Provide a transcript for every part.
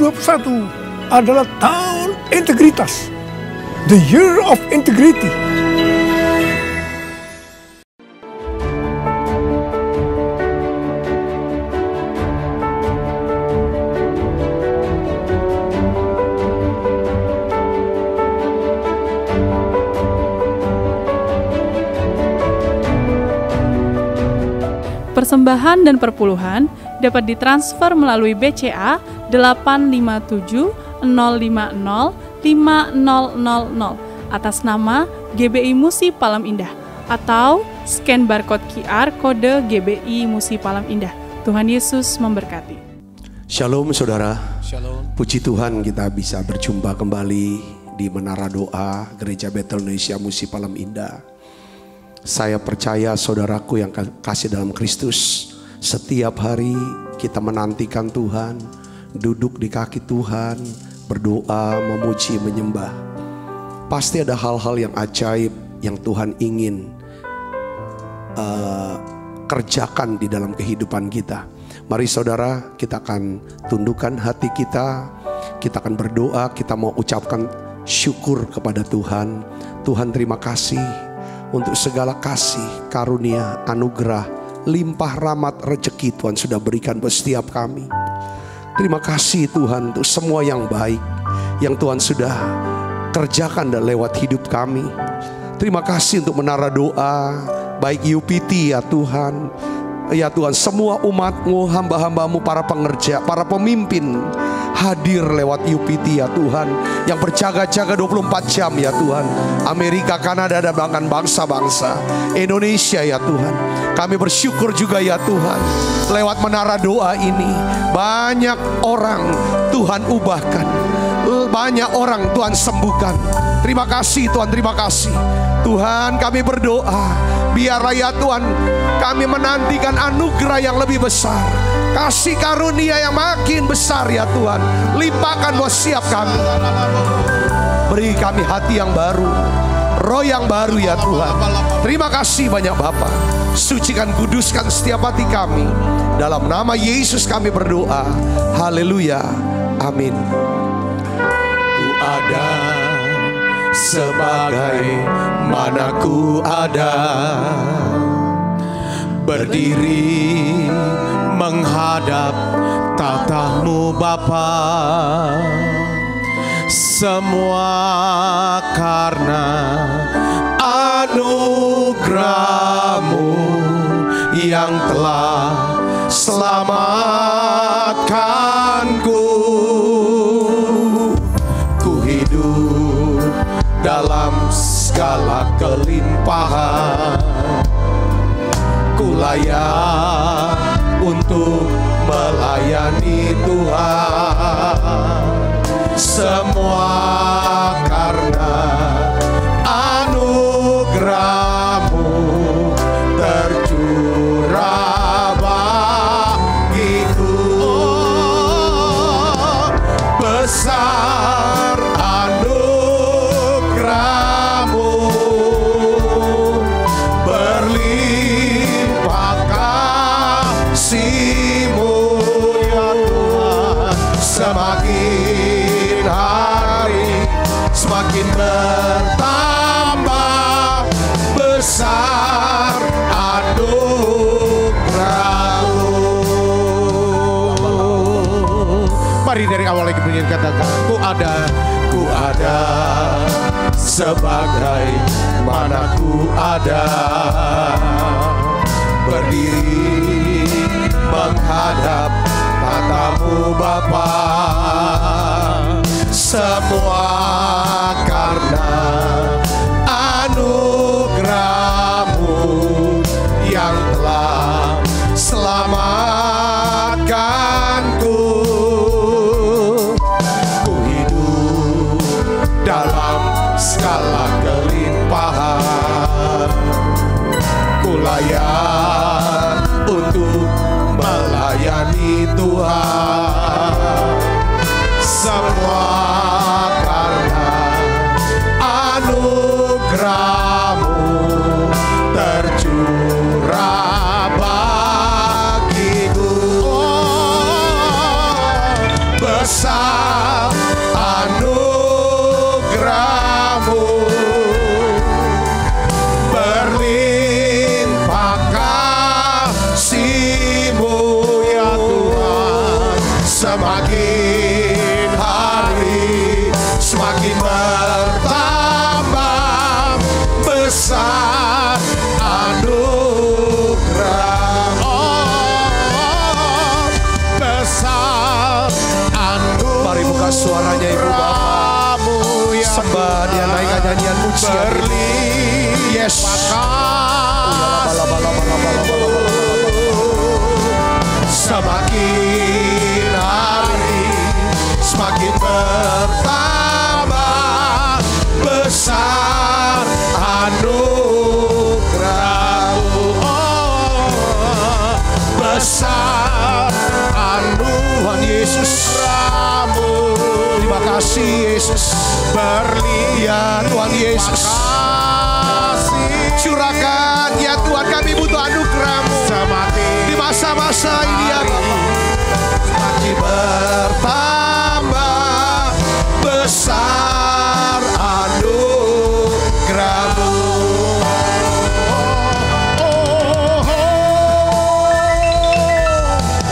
2021 adalah tahun integritas. The Year of Integrity. Persembahan dan perpuluhan dapat ditransfer melalui BCA 857 050 5000 atas nama GBI Musi Palam Indah atau scan barcode QR kode GBI Musi Palam Indah. Tuhan Yesus memberkati. Shalom saudara. Shalom. Puji Tuhan kita bisa berjumpa kembali di Menara Doa Gereja Betel Indonesia Musi Palam Indah. Saya percaya saudaraku yang kasih dalam Kristus, setiap hari kita menantikan Tuhan, duduk di kaki Tuhan, berdoa, memuji, menyembah. Pasti ada hal-hal yang ajaib yang Tuhan ingin kerjakan di dalam kehidupan kita. Mari saudara, kita akan tundukkan hati kita akan berdoa, kita mau ucapkan syukur kepada Tuhan. Tuhan terima kasih untuk segala kasih, karunia, anugerah, limpah rahmat, rezeki Tuhan sudah berikan buat setiap kami. Terima kasih Tuhan untuk semua yang baik yang Tuhan sudah kerjakan dan lewat hidup kami. Terima kasih untuk Menara Doa, baik UPT ya Tuhan. Ya Tuhan, semua umat-Mu, hamba-hamba-Mu, para pengerja, para pemimpin hadir lewat UPT ya Tuhan, yang berjaga-jaga 24 jam ya Tuhan. Amerika, Kanada, dan bahkan bangsa-bangsa Indonesia ya Tuhan. Kami bersyukur juga ya Tuhan, lewat Menara Doa ini banyak orang Tuhan ubahkan, banyak orang Tuhan sembuhkan. Terima kasih Tuhan, terima kasih Tuhan. Kami berdoa, biarlah ya Tuhan kami menantikan anugerah yang lebih besar, kasih karunia yang makin besar ya Tuhan. Limpahkan buat setiap kami. Beri kami hati yang baru, roh yang baru ya Tuhan. Terima kasih banyak Bapa. Sucikan, kuduskan setiap hati kami. Dalam nama Yesus kami berdoa. Haleluya. Amin. Ku ada sebagai mana ku ada, berdiri menghadap tatamu Bapa. Semua karena anugerah-Mu yang telah selamatkanku. Ku hidup dalam segala kelimpahan, ku layak untuk melayani Tuhan. Semua karena anugerah-Mu tercurah bagiku. Besar anugerah-Mu, berlimpah kasih-Mu ya Tuhan. Semakin hari semakin bertambah besar anugerah-Mu. Mari dari awal lagi berdiri katakan, ku ada sebagai mana ku ada, berdiri menghadap tatamu Bapa. Semua karena anugerah-Mu yang telah selamatkanku. Ku hidup dalam segala kelimpahan, ku layak untuk melayani Tuhan. Semua karena anugerah-Mu tercurah bagiku. Besar semakin hari semakin bertambah besar anugerah. Oh, besar anugerah. Mari buka suaranya Ibu Bapak, sembah dia, naikkan nyanyian pujian. Yes. Semakin hari semakin bertambah besar anugerah-Mu. Oh, besar anugerah Yesus. Terima kasih Yesus. Berlian Tuhan Yesus. Curahkan ya Tuhan, kami butuh anugerah-Mu di masa-masa ini ya Bapa. Semakin bertambah besar anugerah-Mu.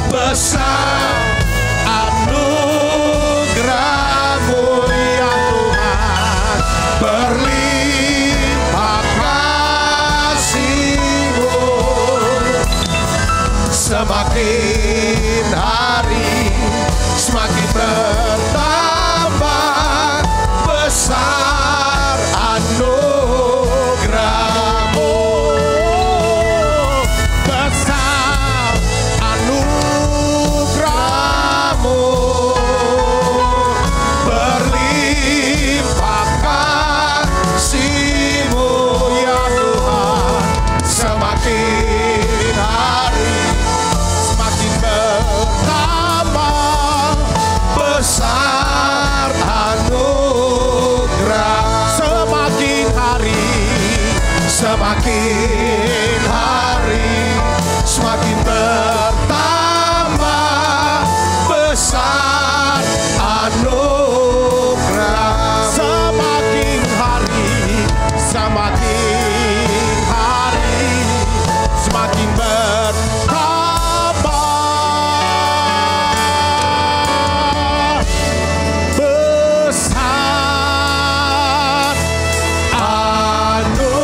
Besar anugerah-Mu ya Tuhan, berlimpah kasih-Mu. Semakin hari semakin bertambah besar anugerah-Mu. Besar anugerah-Mu, berlimpah kasih-Mu ya Tuhan. Semakin hari semakin bertambah besar anugerah. Semakin hari semakin hari semakin bertambah besar anugerah. Semakin hari semakin hari semakin bertambah besar anugerah-Mu.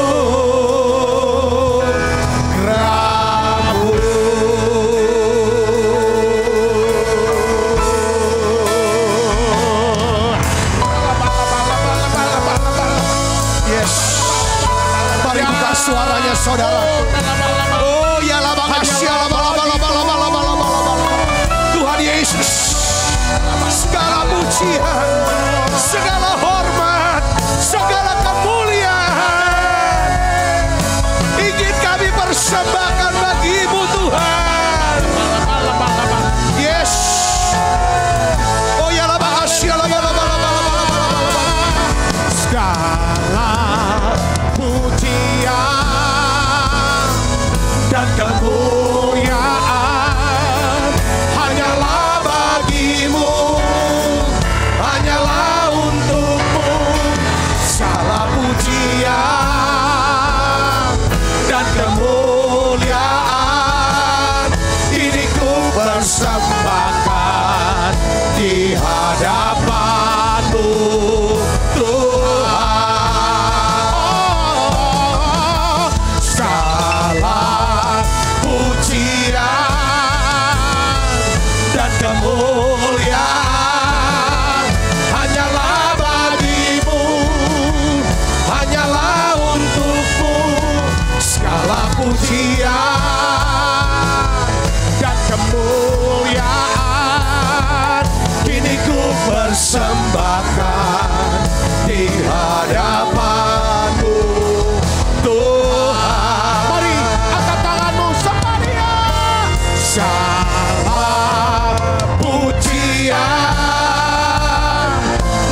Yes. Mari buka suaranya saudara. Oh ya lama Tuhan Yesus, segala pujian, segala hormat, segala kemuliaan ingin kami persembahkan bagi-Mu Tuhan. Yes. Oh ya lama segala pujian dan kemuliaan hanyalah bagi-Mu, hanyalah untuk-Mu. Segala pujian dan kemuliaan ini ku persembahkan di hadapan-Mu Tuhan. Oh, segala pujian dan kemuliaan hanyalah bagi-Mu, hanyalah untuk-Mu. Segala pujian dan kemuliaan kini ku persembahkan di hadapan-Mu Tuhan. Mari angkat tanganmu semuanya. Segala pujian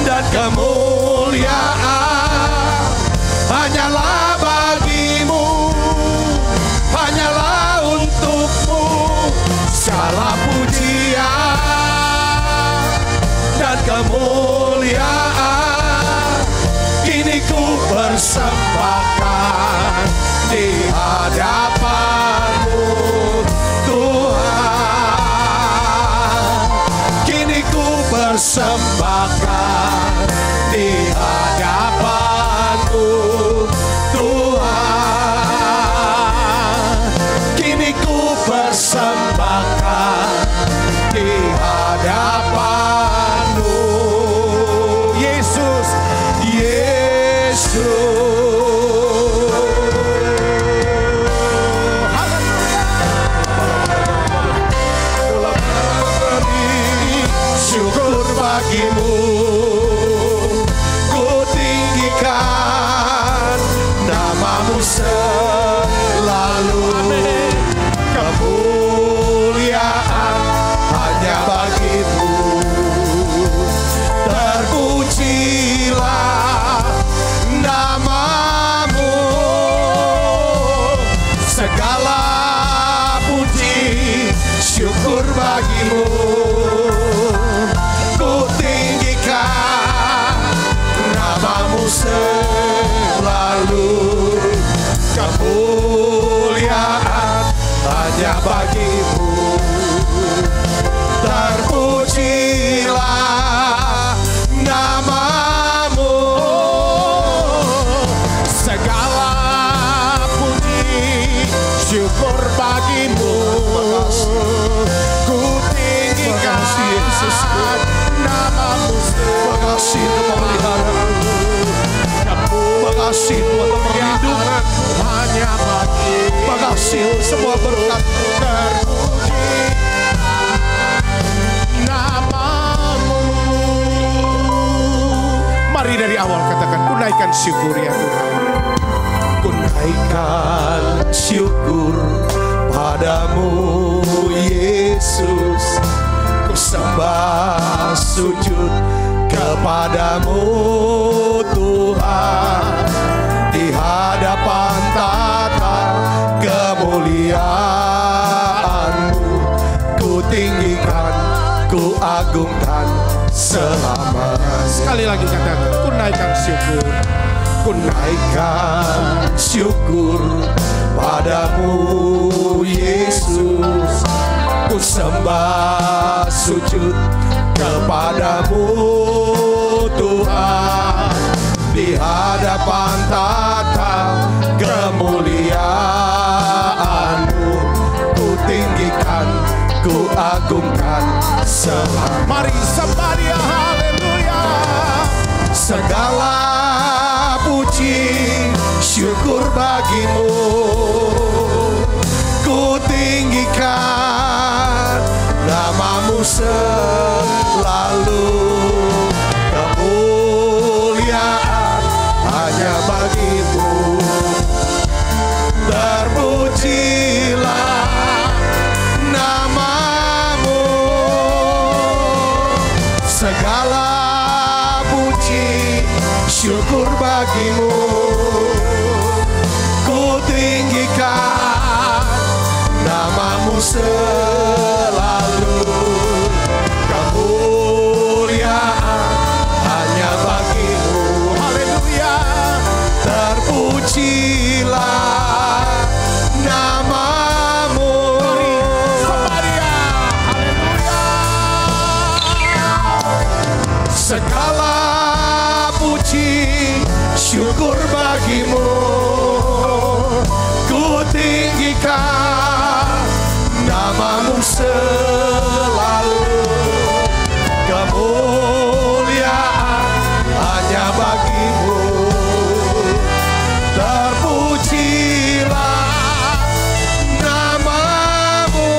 dan kemuliaan hanyalah bagi-Mu, hanyalah untuk-Mu. Segala pujian dan kemuliaan kini ku persembahkan di hadapan-Mu Tuhan. persembahkan di hadapan-Mu Tuhan. Kini ku persembahkan di hadapan-Mu Yesus, Yesus. Syukur bagimu, ku tinggikan namamu selalu. Kemuliaan hanya bagimu. Terpujilah namamu. Segala puji syukur bagimu. Ku tinggikan namamu selalu. Kemuliaan hanya bagimu. Terpujilah namamu. Segala puji syukur bagimu. Ku tinggikan namamu. Makasih pemeliharaan. Makasih Tuhan perlindungan hanya bagi. Makasih semua berkat. Terpuji namamu. Mari dari awal katakan, ku naikkan syukur ya Tuhan. Ku naikkan syukur padamu Yesus. Ku sembah sujud kepadamu Tuhan. Di hadapan tata kemuliaan-Mu, ku tinggikan, ku agungkan selamanya. Sekali lagi katakan, ku naikkan syukur. Ku naikkan syukur padamu Yesus. Ku sembah sujud kepadamu Tuhan. Di hadapan tata kemuliaan-Mu, ku tinggikan, ku agungkan selamanya. Mari somebody haleluya. Segala puji syukur bagimu. Ku tinggikan namamu selalu. Kemuliaan hanya bagimu. Terpujilah namamu. Segala puji syukur bagimu. Ku tinggikan namamu selalu. Kemuliaan hanya bagimu. Haleluya. Terpujilah namamu. Haleluya. Segala puji syukur bagimu. Ku tinggikan namamu selalu. Kemuliaan hanya bagimu. Terpujilah namamu.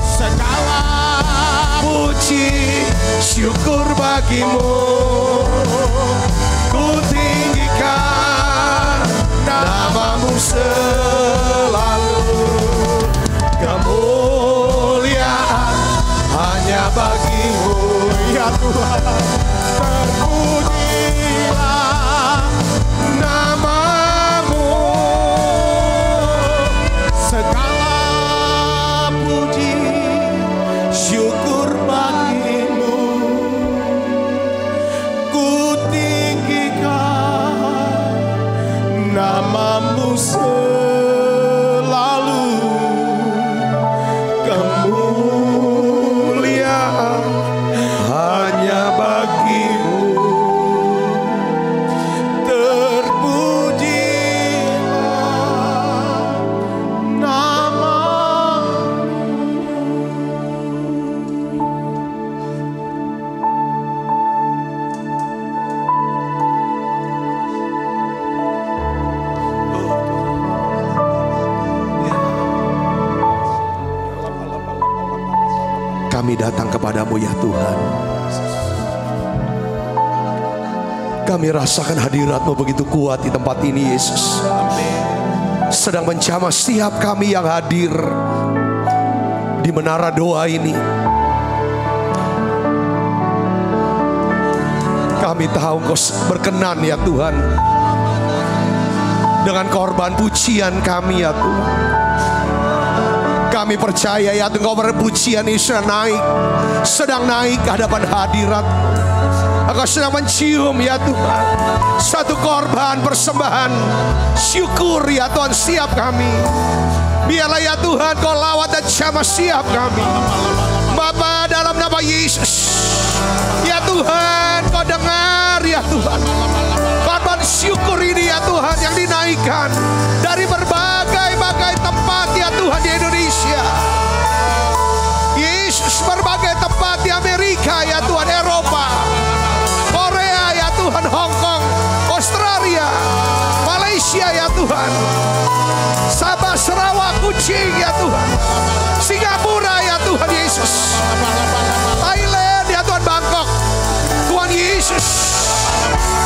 Segala puji syukur bagimu. Ku tinggikan namamu selalu. Kemuliaan hanya bagimu ya Tuhan. Terpujilah namamu. Segala puji syukur bagimu. Ku tinggikan namamu selalu. Kami datang kepadamu ya Tuhan. Kami rasakan hadirat-Mu begitu kuat di tempat ini Yesus. Sedang menjamah setiap kami yang hadir di menara doa ini. Kami tahu Engkau berkenan ya Tuhan dengan korban pujian kami ya Tuhan. Kami percaya ya Tuhan, korban pujian ini sedang naik ke hadapan hadirat. Engkau sedang mencium ya Tuhan satu korban persembahan syukur ya Tuhan setiap kami. Biarlah ya Tuhan Kau lawat dan jamah setiap kami Bapa, dalam nama Yesus. Ya Tuhan, Kau dengar ya Tuhan korban syukur ini ya Tuhan yang dinaikkan dari berbagai tempat ya Tuhan di Indonesia. Yesus, berbagai tempat di Amerika ya Tuhan, Eropa, Korea ya Tuhan, Hong Kong, Australia, Malaysia ya Tuhan, Sabah, Sarawak, Kuching ya Tuhan, Singapura ya Tuhan Yesus, Thailand ya Tuhan, Bangkok. Tuhan Yesus,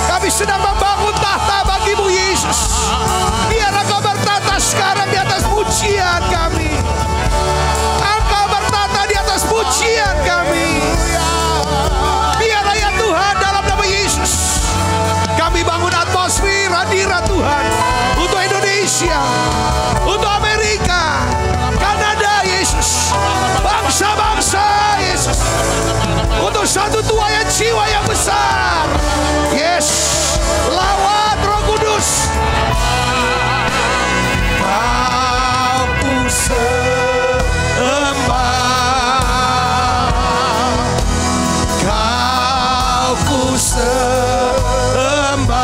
kami sedang membangun tahta bagi-Mu Yesus. Biar Engkau bertata sekarang di atas pujian kami. Engkau bertata di atas pujian kami. Biarlah ya Tuhan, dalam nama Yesus, kami bangun atmosfer hadirat Tuhan untuk Indonesia, untuk Amerika, Kanada Yesus, bangsa-bangsa Yesus, untuk satu tuaian jiwa yang besar. Yes, lawat Roh Kudus. Kau ku sembah, Kau ku sembah,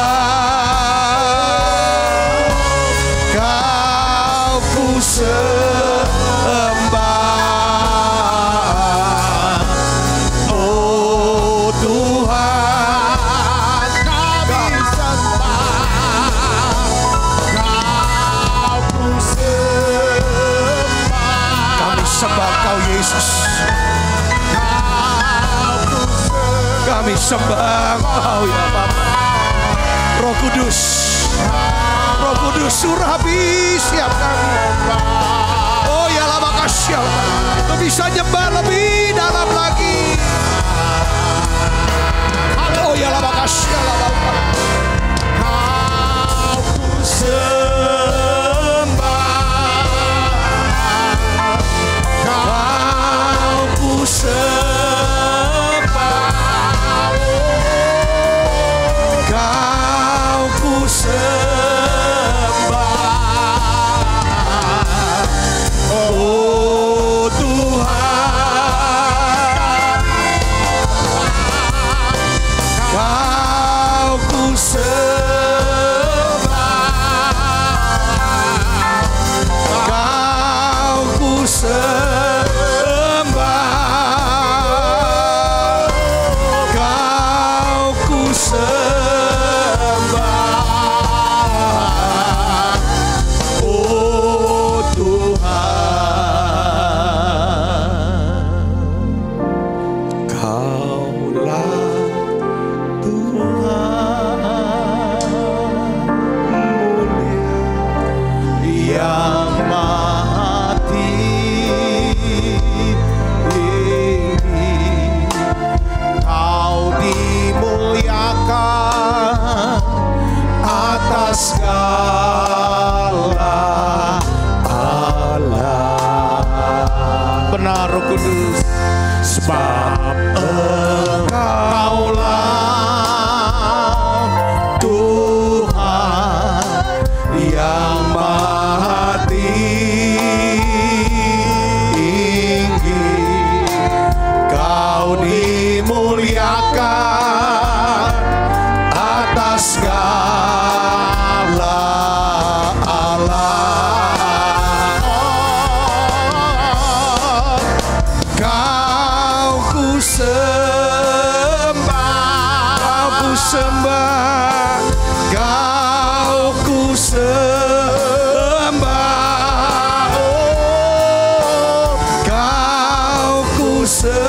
Kau ku sembah. Oh Tuhan, kami sembah, Kau ku sembah. Kami sembah Kau Yesus. Kami sembah Kau ya Bapa. Roh Kudus, Roh Kudus surabi siap kami. Oh ya lama kasih Allah, Kau bisa nyembah lebih dalam lagi. Oh ya lama kasih Allah Bapa. Kau ku sembah, Kau ku sembah, Kau ku sembah. Oh Tuhan, Kau ku sembah, Kau ku sembah, Kau ku sembah. Oh Tuhan, Kaulah Tuhan mulia yang maha tinggi. Kau dimuliakan atas segala Allah. Benar Roh Kudus, sebab Engkaulah Tuhan yang maha tinggi. Kau dimuliakan atas segala Allah. Kau ku sembah, Kau ku sembah, Kau ku sembah. Oh, Kau ku sembah.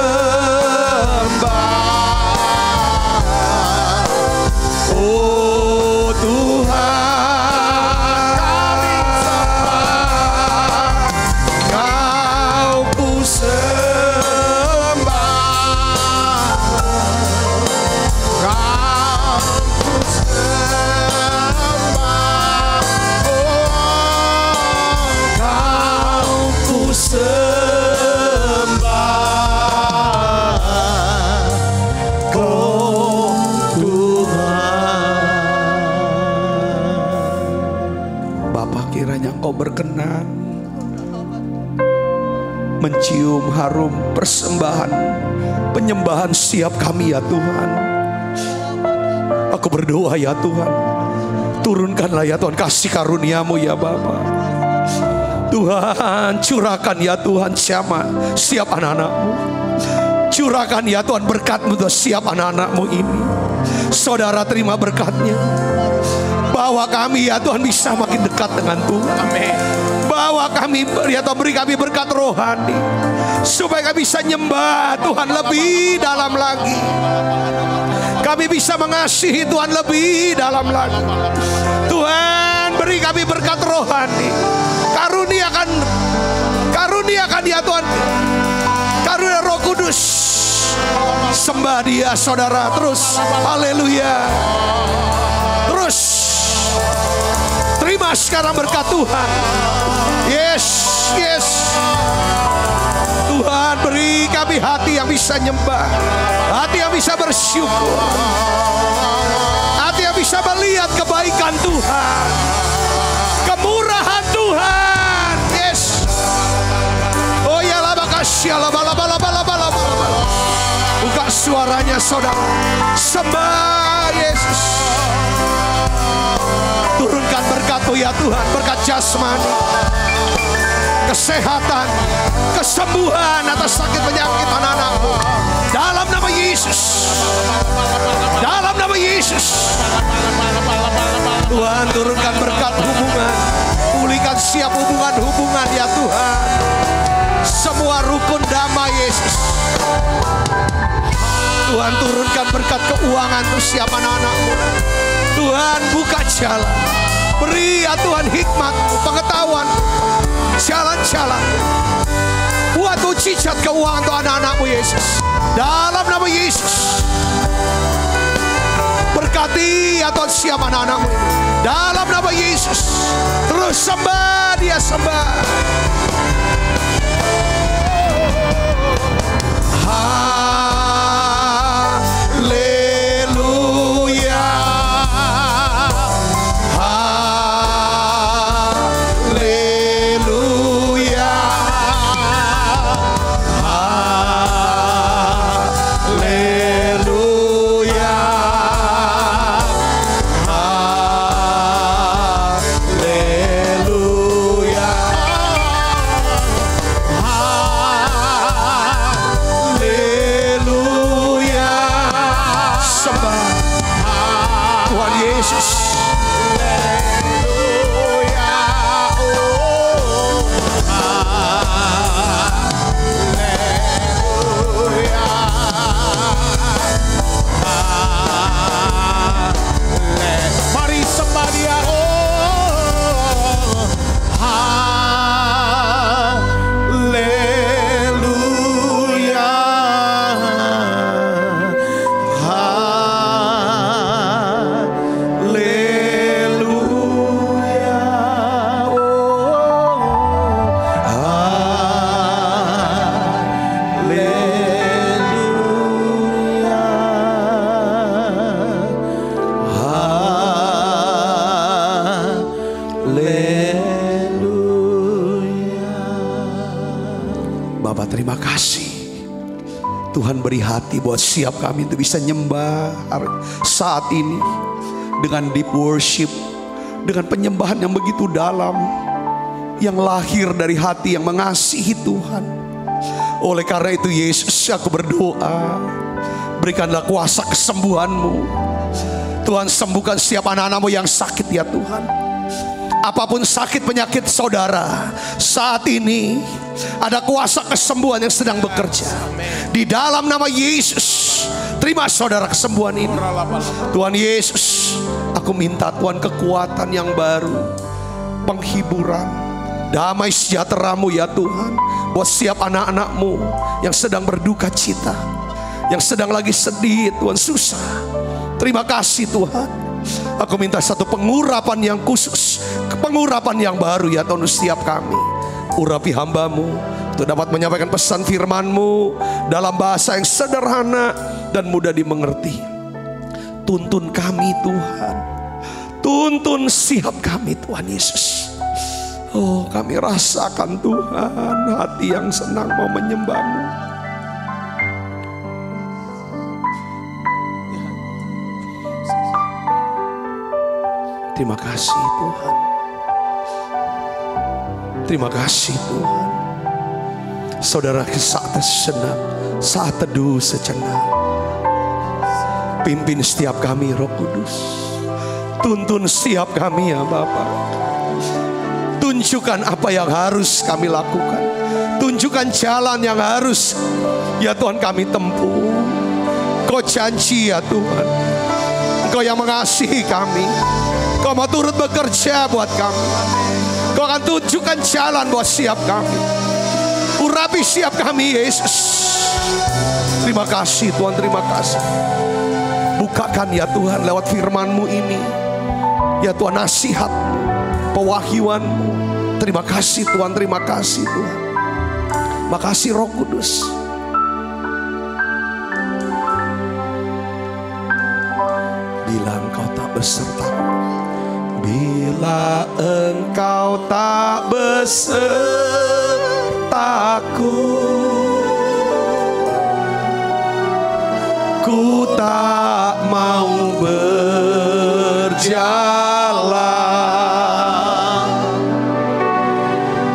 sembah, oh Tuhan. Bapa, kiranya Engkau berkenan mencium harum persembahan, penyembahan setiap kami ya Tuhan. Aku berdoa ya Tuhan, turunkanlah ya Tuhan kasih karunia-Mu ya Bapa. Tuhan, curahkan ya Tuhan setiap anak-anak-Mu. Curahkan ya Tuhan berkat-Mu untuk setiap anak-anak-Mu ini. Saudara terima berkat-Nya. Bawa kami ya Tuhan bisa makin dekat dengan Tuhan. Amin. Bawa kami ya Tuhan, beri kami berkat rohani supaya kami bisa nyembah Tuhan lebih dalam lagi. Kami bisa mengasihi Tuhan lebih dalam lagi. Tuhan, beri kami berkat rohani. Karuniakan ya Tuhan, karunia Roh Kudus. Sembah Dia saudara terus. Haleluya. Terus terima sekarang berkat Tuhan. Yes, yes. Tuhan, beri kami hati yang bisa nyembah, hati yang bisa bersyukur, hati yang bisa melihat kebaikan Tuhan, kemurahan Tuhan. Yes. Oh ya, buka suaranya saudara, sembah Yesus. Turunkan berkat-Mu ya Tuhan, berkat jasmani, kesehatan, kesembuhan atas sakit penyakit anak-anak-Mu. Dalam nama Yesus. Dalam nama Yesus. Tuhan, turunkan berkat hubungan. Pulihkan setiap hubungan ya Tuhan. Semua rukun damai Yesus. Tuhan, turunkan berkat keuangan untuk setiap anak-anak-Mu. Tuhan, buka jalan. Beri ya Tuhan hikmat, pengetahuan, jalan-jalan. Buat mujizat keuangan untuk anak-anak-Mu Yesus. Dalam nama Yesus. Berkati ya Tuhan siap anak-anak-Mu. Dalam nama Yesus. Terus sembah Dia, sembah. Bapa, terima kasih. Tuhan beri hati buat siap kami untuk bisa nyembah saat ini dengan deep worship, dengan penyembahan yang begitu dalam, yang lahir dari hati yang mengasihi Tuhan. Oleh karena itu Yesus, aku berdoa, berikanlah kuasa kesembuhan-Mu. Tuhan, sembuhkan setiap anak-anak-Mu yang sakit ya Tuhan. Apapun sakit penyakit saudara, saat ini ada kuasa kesembuhan yang sedang bekerja. Di dalam nama Yesus, terima saudara kesembuhan ini. Tuhan Yesus, aku minta Tuhan kekuatan yang baru, penghiburan, damai sejahtera-Mu ya Tuhan, buat setiap anak-anak-Mu yang sedang berduka cita, yang sedang lagi sedih Tuhan, susah. Terima kasih Tuhan. Aku minta satu pengurapan yang khusus, pengurapan yang baru ya Tuhan setiap kami. Urapi hamba-Mu, untuk dapat menyampaikan pesan firman-Mu dalam bahasa yang sederhana dan mudah dimengerti. Tuntun kami Tuhan, tuntun setiap kami Tuhan Yesus. Oh, kami rasakan Tuhan hati yang senang mau menyembah-Mu. Terima kasih Tuhan. Terima kasih Tuhan. Saudara, saat sejenak, saat teduh sejenak, pimpin setiap kami Roh Kudus. Tuntun setiap kami ya Bapa. Tunjukkan apa yang harus kami lakukan. Tunjukkan jalan yang harus ya Tuhan kami tempuh. Kau janji ya Tuhan, Engkau yang mengasihi kami, Kau mau turut bekerja buat kami. Kau akan tunjukkan jalan buat setiap kami. Urapi setiap kami Yesus. Terima kasih Tuhan, terima kasih. Bukakan ya Tuhan lewat firman-Mu ini, ya Tuhan, nasihat, pewahyuan-Mu. Terima kasih Tuhan, terima kasih Tuhan. Makasih Roh Kudus. Bila Engkau tak besertaku, bila Engkau tak besertaku, ku tak mau berjalan.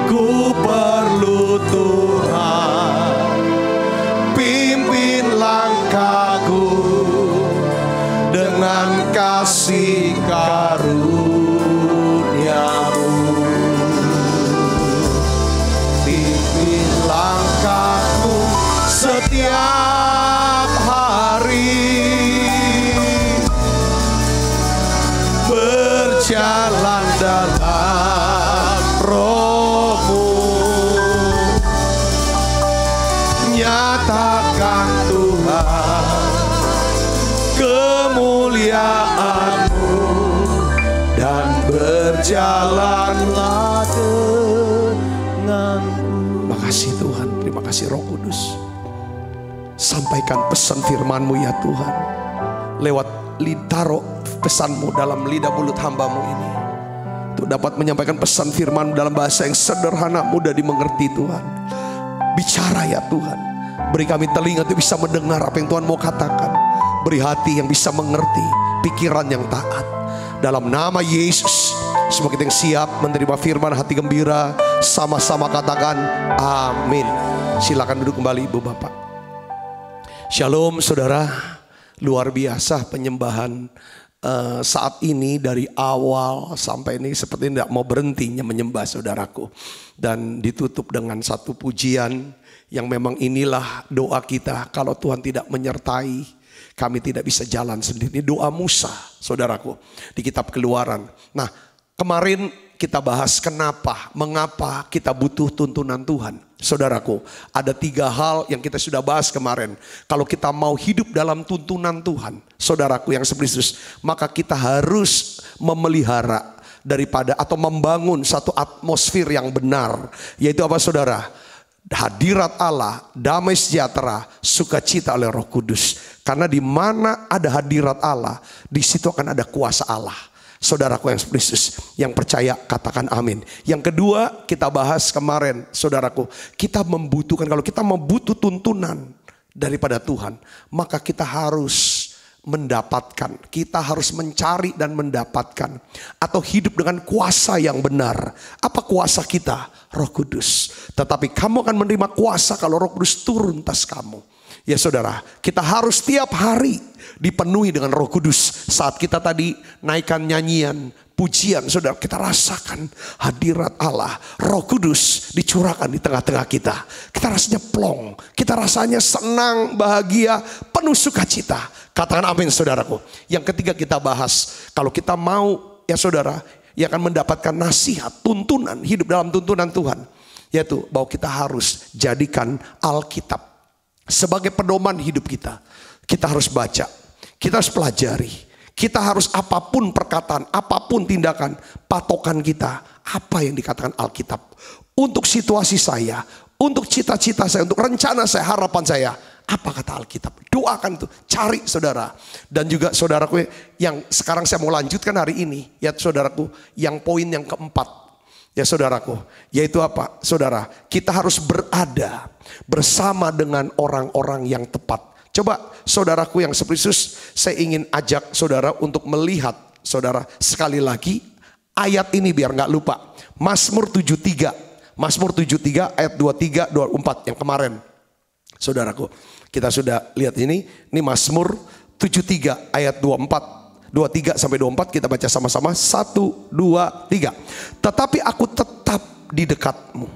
Ku perlu Tuhan, pimpin langkahku dengan kasih karunia-Mu. Pimpin langkahku setiap hari, berjalan dalam Roh-Mu. Nyatakan Tuhan kemuliaan-Mu dan berjalanlah denganku. Makasih Tuhan, terima kasih Roh Kudus. Sampaikan pesan firman-Mu ya Tuhan, lewat taruh pesan-Mu dalam lidah mulut hamba-Mu ini, untuk dapat menyampaikan pesan firman dalam bahasa yang sederhana, mudah dimengerti Tuhan. Bicara ya Tuhan, beri kami telinga untuk bisa mendengar apa yang Tuhan mau katakan. Beri hati yang bisa mengerti, pikiran yang taat. Dalam nama Yesus, semua kita yang siap menerima firman, hati gembira, sama-sama katakan amin. Silakan duduk kembali Ibu Bapak. Shalom saudara, luar biasa penyembahan saat ini dari awal sampai ini seperti tidak mau berhentinya menyembah saudaraku. Dan ditutup dengan satu pujian yang memang inilah doa kita. Kalau Tuhan tidak menyertai, kami tidak bisa jalan sendiri. Doa Musa saudaraku di kitab Keluaran. Nah, kemarin kita bahas mengapa kita butuh tuntunan Tuhan. Saudaraku, ada 3 hal yang kita sudah bahas kemarin. Kalau kita mau hidup dalam tuntunan Tuhan, saudaraku yang sepristus, maka kita harus memelihara daripada atau membangun satu atmosfer yang benar. Yaitu apa saudara? Hadirat Allah, damai sejahtera, sukacita oleh Roh Kudus. Karena di mana ada hadirat Allah, di situ akan ada kuasa Allah. Saudaraku yang Kristus, yang percaya katakan amin. Yang kedua kita bahas kemarin, saudaraku, kita membutuhkan, kalau kita membutuh tuntunan daripada Tuhan, maka kita harus mendapatkan, kita harus mencari dan mendapatkan, atau hidup dengan kuasa yang benar. Apa kuasa kita? Roh Kudus. Tetapi kamu akan menerima kuasa kalau Roh Kudus turun atas kamu. Ya saudara, kita harus tiap hari dipenuhi dengan Roh Kudus. Saat kita tadi naikkan nyanyian, pujian, saudara, kita rasakan hadirat Allah, Roh Kudus dicurahkan di tengah-tengah kita. Kita rasanya plong, kita rasanya senang, bahagia, penuh sukacita. Katakan amin saudaraku. Yang ketiga kita bahas, kalau kita mau ya saudara, yang akan mendapatkan nasihat, tuntunan, hidup dalam tuntunan Tuhan, yaitu bahwa kita harus jadikan Alkitab sebagai pedoman hidup kita. Kita harus baca, kita harus pelajari, kita harus apapun perkataan, apapun tindakan, patokan kita apa yang dikatakan Alkitab. Untuk situasi saya, untuk cita-cita saya, untuk rencana saya, harapan saya. Apa kata Alkitab? Doakan itu, cari saudara. Dan juga saudaraku yang sekarang saya mau lanjutkan hari ini, ya saudaraku, yang poin yang keempat, ya saudaraku, yaitu apa? Saudara, kita harus berada bersama dengan orang-orang yang tepat. Coba saudaraku yang Yesus, saya ingin ajak saudara untuk melihat saudara sekali lagi ayat ini biar nggak lupa. Mazmur 73, Mazmur 73 ayat 23, 24 yang kemarin. Saudaraku, kita sudah lihat ini Mazmur 73 ayat 23 sampai 24, kita baca sama-sama 1, 2, 3. Tetapi aku tetap di dekatmu,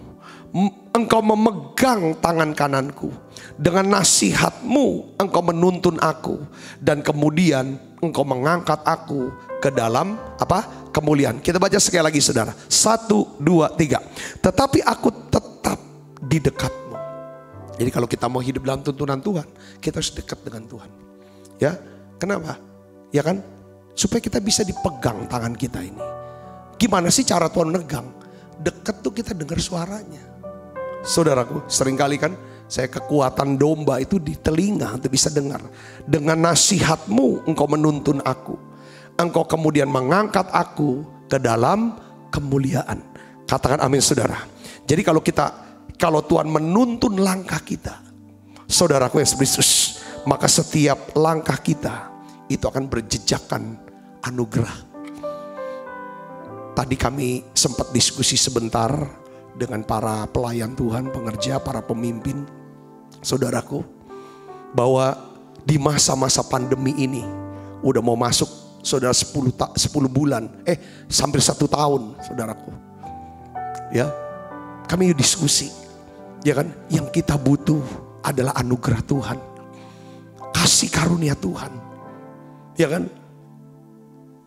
engkau memegang tangan kananku, dengan nasihatmu engkau menuntun aku, dan kemudian engkau mengangkat aku ke dalam apa? Kemuliaan. Kita baca sekali lagi saudara, 1, 2, 3. Tetapi aku tetap di dekatmu. Jadi kalau kita mau hidup dalam tuntunan Tuhan, kita harus dekat dengan Tuhan. Ya, kenapa? Ya kan? Supaya kita bisa dipegang tangan kita ini. Gimana sih cara Tuhan megang? Dekat tuh kita dengar suaranya. Saudaraku, seringkali kan saya kekuatan domba itu di telinga untuk bisa dengar. Dengan nasihatmu engkau menuntun aku. Engkau kemudian mengangkat aku ke dalam kemuliaan. Katakan amin saudara. Jadi kalau Tuhan menuntun langkah kita, saudaraku yang Yesus, maka setiap langkah kita itu akan berjejakan anugerah. Tadi kami sempat diskusi sebentar dengan para pelayan Tuhan, pengerja, para pemimpin, saudaraku, bahwa di masa-masa pandemi ini udah mau masuk saudara 10 bulan, sampai 1 tahun, saudaraku. Ya, kami diskusi, ya kan, yang kita butuh adalah anugerah Tuhan, kasih karunia Tuhan, ya kan,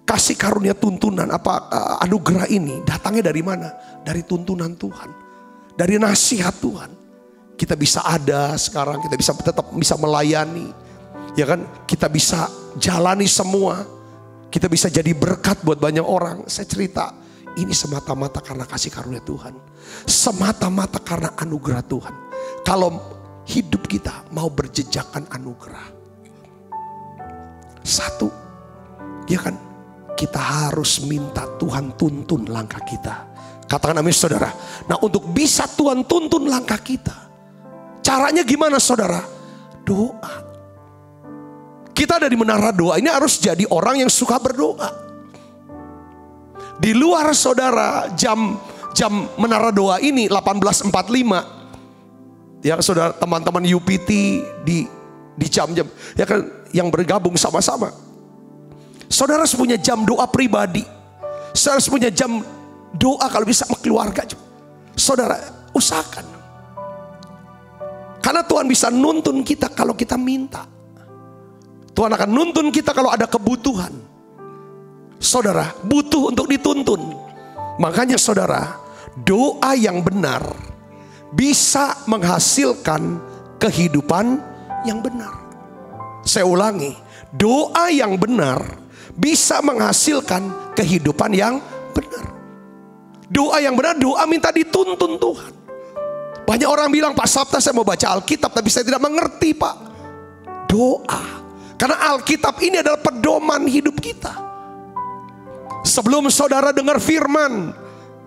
kasih karunia tuntunan anugerah ini datangnya dari mana? Dari tuntunan Tuhan, dari nasihat Tuhan. Kita bisa ada sekarang, kita bisa tetap bisa melayani, ya kan, kita bisa jalani semua. Kita bisa jadi berkat buat banyak orang. Saya cerita, ini semata-mata karena kasih karunia Tuhan. Semata-mata karena anugerah Tuhan. Kalau hidup kita mau berjejakan anugerah, satu, ya kan, kita harus minta Tuhan tuntun langkah kita. Katakan amin saudara. Nah, untuk bisa Tuhan tuntun langkah kita, caranya gimana saudara? Doa. Kita ada di menara doa ini harus jadi orang yang suka berdoa. Di luar saudara jam menara doa ini 18.45. Ya saudara, teman-teman UPT di jam-jam ya kan yang bergabung sama-sama. Saudara harus punya jam doa pribadi. Saudara harus punya jam doa kalau bisa sama keluarga. Saudara usahakan. Karena Tuhan bisa nuntun kita kalau kita minta. Tuhan akan nuntun kita kalau ada kebutuhan. Saudara butuh untuk dituntun. Makanya saudara, doa yang benar bisa menghasilkan kehidupan yang benar. Saya ulangi, doa yang benar bisa menghasilkan kehidupan yang benar. Doa yang benar, doa minta dituntun Tuhan. Banyak orang bilang, Pak Sabta saya mau baca Alkitab tapi saya tidak mengerti Pak. Doa. Karena Alkitab ini adalah pedoman hidup kita. Sebelum saudara dengar firman,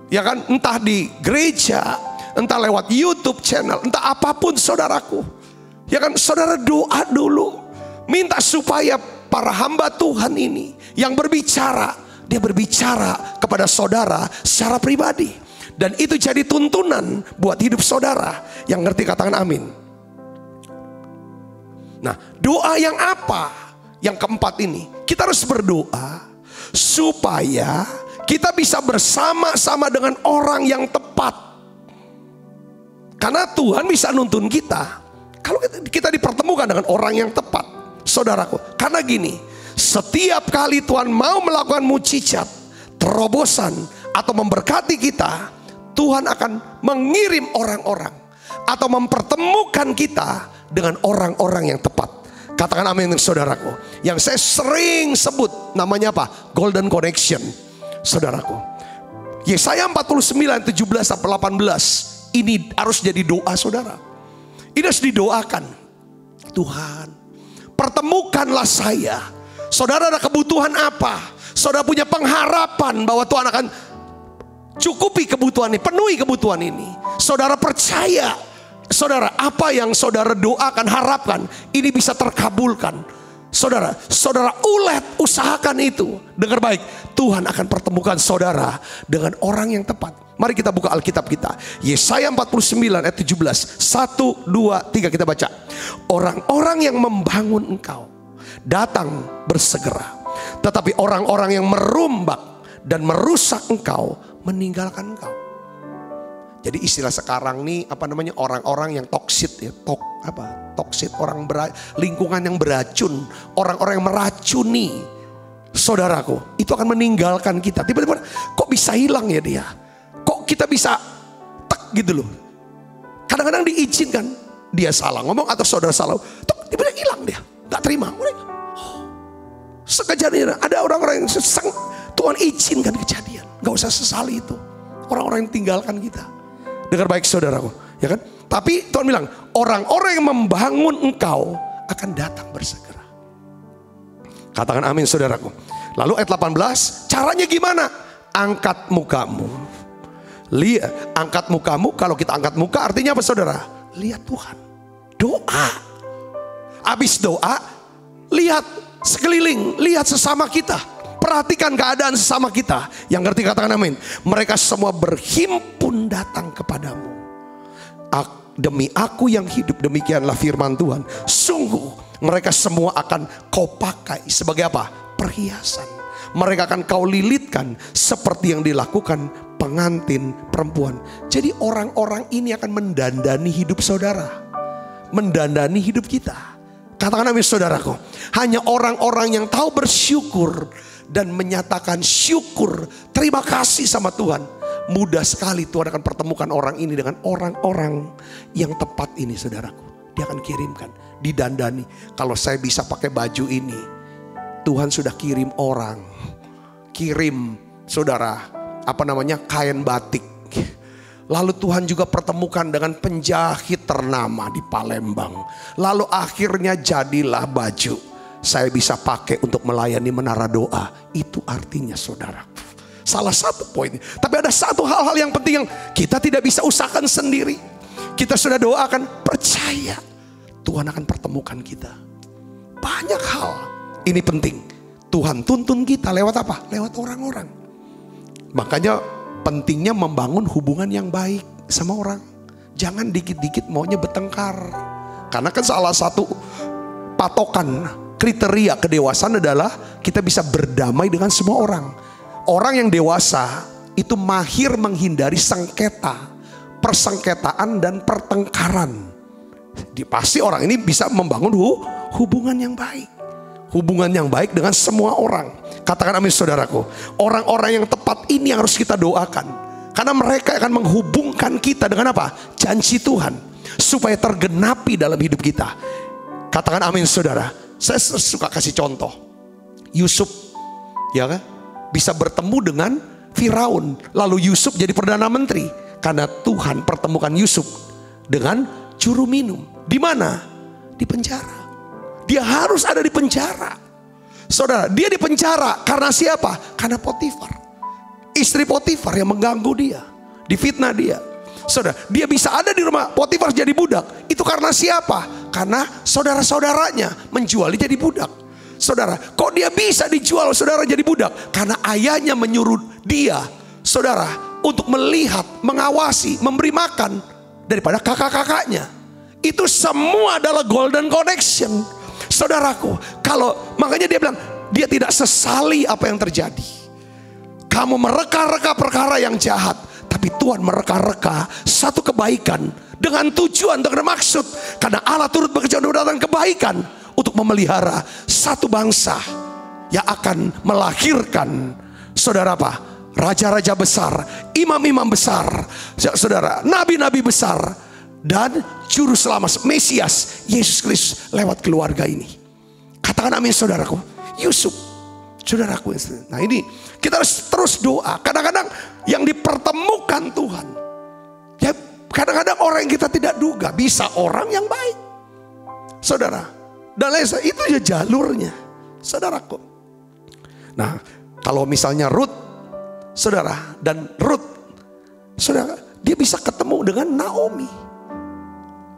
ya kan, entah di gereja, entah lewat YouTube channel, entah apapun saudaraku, ya kan, saudara doa dulu. Minta supaya para hamba Tuhan ini yang berbicara, dia berbicara kepada saudara secara pribadi. Dan itu jadi tuntunan buat hidup saudara. Yang ngerti katakan amin. Nah, doa yang apa? Yang keempat ini, kita harus berdoa supaya kita bisa bersama-sama dengan orang yang tepat. Karena Tuhan bisa nuntun kita kalau kita dipertemukan dengan orang yang tepat, saudaraku. Karena gini, setiap kali Tuhan mau melakukan mujizat, terobosan atau memberkati kita, Tuhan akan mengirim orang-orang atau mempertemukan kita dengan orang-orang yang tepat. Katakan amin saudaraku. Yang saya sering sebut namanya apa? Golden Connection. Saudaraku, Yesaya 49, 17-18 Ini harus jadi doa saudara. Ini harus didoakan. Tuhan, pertemukanlah saya. Saudara ada kebutuhan apa? Saudara punya pengharapan bahwa Tuhan akan cukupi kebutuhan ini, penuhi kebutuhan ini. Saudara percaya, saudara, apa yang saudara doakan, harapkan, ini bisa terkabulkan. Saudara usahakan itu. Dengar baik, Tuhan akan pertemukan saudara dengan orang yang tepat. Mari kita buka Alkitab kita. Yesaya 49 ayat 17. 1, 2, 3 kita baca. Orang-orang yang membangun engkau datang bersegera, tetapi orang-orang yang merombak dan merusak engkau meninggalkan engkau. Jadi istilah sekarang nih orang-orang yang toksit ya, toksit, lingkungan yang beracun, orang-orang yang meracuni saudaraku, itu akan meninggalkan kita. Tiba-tiba kok bisa hilang ya dia? Kok kita bisa gitu loh. Kadang-kadang diizinkan dia salah ngomong atau saudara salah, tiba-tiba hilang dia, gak terima. Sekejadian ada orang-orang yang Tuhan izinkan kejadian, gak usah sesali itu. Orang-orang yang tinggalkan kita. Dengar baik saudaraku, ya kan? Tapi Tuhan bilang, orang-orang yang membangun engkau akan datang bersegera. Katakan amin saudaraku. Lalu ayat 18, caranya gimana? Angkat mukamu. Lihat, angkat mukamu. Kalau kita angkat muka artinya apa saudara? Lihat Tuhan. Doa. Habis doa, lihat sekeliling, lihat sesama kita. Perhatikan keadaan sesama kita. Yang ngerti katakan amin. Mereka semua berhimpun datang kepadamu. Demi aku yang hidup, demikianlah firman Tuhan. Sungguh mereka semua akan kau pakai sebagai apa? Perhiasan. Mereka akan kau lilitkan seperti yang dilakukan pengantin perempuan. Jadi orang-orang ini akan mendandani hidup saudara, mendandani hidup kita. Katakan amin saudaraku. Hanya orang-orang yang tahu bersyukur dan menyatakan syukur, terima kasih sama Tuhan, mudah sekali Tuhan akan pertemukan orang ini dengan orang-orang yang tepat ini saudaraku. Dia akan kirimkan, didandani. Kalau saya bisa pakai baju ini, Tuhan sudah kirim orang, kirim saudara kain batik. Lalu Tuhan juga pertemukan dengan penjahit ternama di Palembang. Lalu akhirnya jadilah baju saya bisa pakai untuk melayani menara doa. Itu artinya saudara, salah satu poin. Tapi ada satu hal-hal yang penting yang kita tidak bisa usahakan sendiri. Kita sudah doakan, percaya Tuhan akan pertemukan kita. Banyak hal ini penting. Tuhan tuntun kita lewat apa? Lewat orang-orang. Makanya pentingnya membangun hubungan yang baik sama orang. Jangan dikit-dikit maunya bertengkar. Karena kan salah satu patokan kriteria kedewasaan adalah kita bisa berdamai dengan semua orang. Orang yang dewasa itu mahir menghindari sengketa, persengketaan dan pertengkaran. Pasti orang ini bisa membangun hubungan yang baik. Hubungan yang baik dengan semua orang. Katakan amin saudaraku. Orang-orang yang tepat ini yang harus kita doakan. Karena mereka akan menghubungkan kita dengan apa? Janji Tuhan. Supaya tergenapi dalam hidup kita. Katakan amin saudara. Saya suka kasih contoh. Yusuf, ya kan, bisa bertemu dengan Firaun. Lalu Yusuf jadi perdana menteri karena Tuhan pertemukan Yusuf dengan juru minum. Di mana? Di penjara. Dia harus ada di penjara. Saudara, dia di penjara karena siapa? Karena Potifar. Istri Potifar yang mengganggu dia, difitnah dia. Saudara, dia bisa ada di rumah Potifar jadi budak. Itu karena siapa? Karena saudara-saudaranya menjual dia jadi budak. Saudara, kok dia bisa dijual saudara jadi budak? Karena ayahnya menyuruh dia, saudara, untuk melihat, mengawasi, memberi makan daripada kakak-kakaknya. Itu semua adalah golden connection. Saudaraku, makanya dia bilang, dia tidak sesali apa yang terjadi. Kamu mereka-reka perkara yang jahat, tapi Tuhan mereka-reka satu kebaikan dengan tujuan, dengan maksud. Karena Allah turut bekerja untuk mendatangkan kebaikan untuk memelihara satu bangsa yang akan melahirkan, saudara apa? Raja-raja besar, imam-imam besar, saudara, nabi-nabi besar, dan juru selamat Mesias Yesus Kristus lewat keluarga ini. Katakan amin saudaraku. Yusuf, saudaraku. Nah ini kita harus terus doa. Kadang-kadang yang dipertemukan Tuhan, ya Kadang-kadang orang yang kita tidak duga bisa orang yang baik, saudara. Dan lain itu ya jalurnya, saudaraku. Nah, kalau misalnya Ruth, saudara, dan Ruth, saudara, dia bisa ketemu dengan Naomi.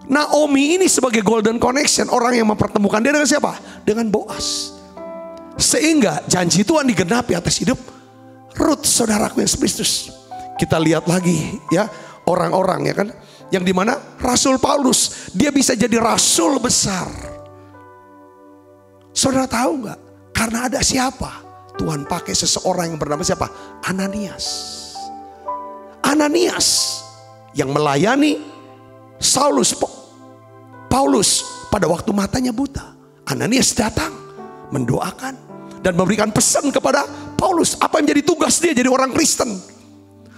Naomi ini sebagai golden connection, orang yang mempertemukan dia dengan siapa? Dengan Boaz. Sehingga janji Tuhan digenapi atas hidup Ruth, saudaraku yang Kristus. Kita lihat lagi ya, orang-orang ya kan, yang dimana Rasul Paulus, dia bisa jadi rasul besar. Saudara tahu nggak? Karena ada siapa? Tuhan pakai seseorang yang bernama siapa? Ananias. Ananias yang melayani Paulus pada waktu matanya buta. Ananias datang mendoakan dan memberikan pesan kepada Paulus apa yang menjadi tugas dia jadi orang Kristen.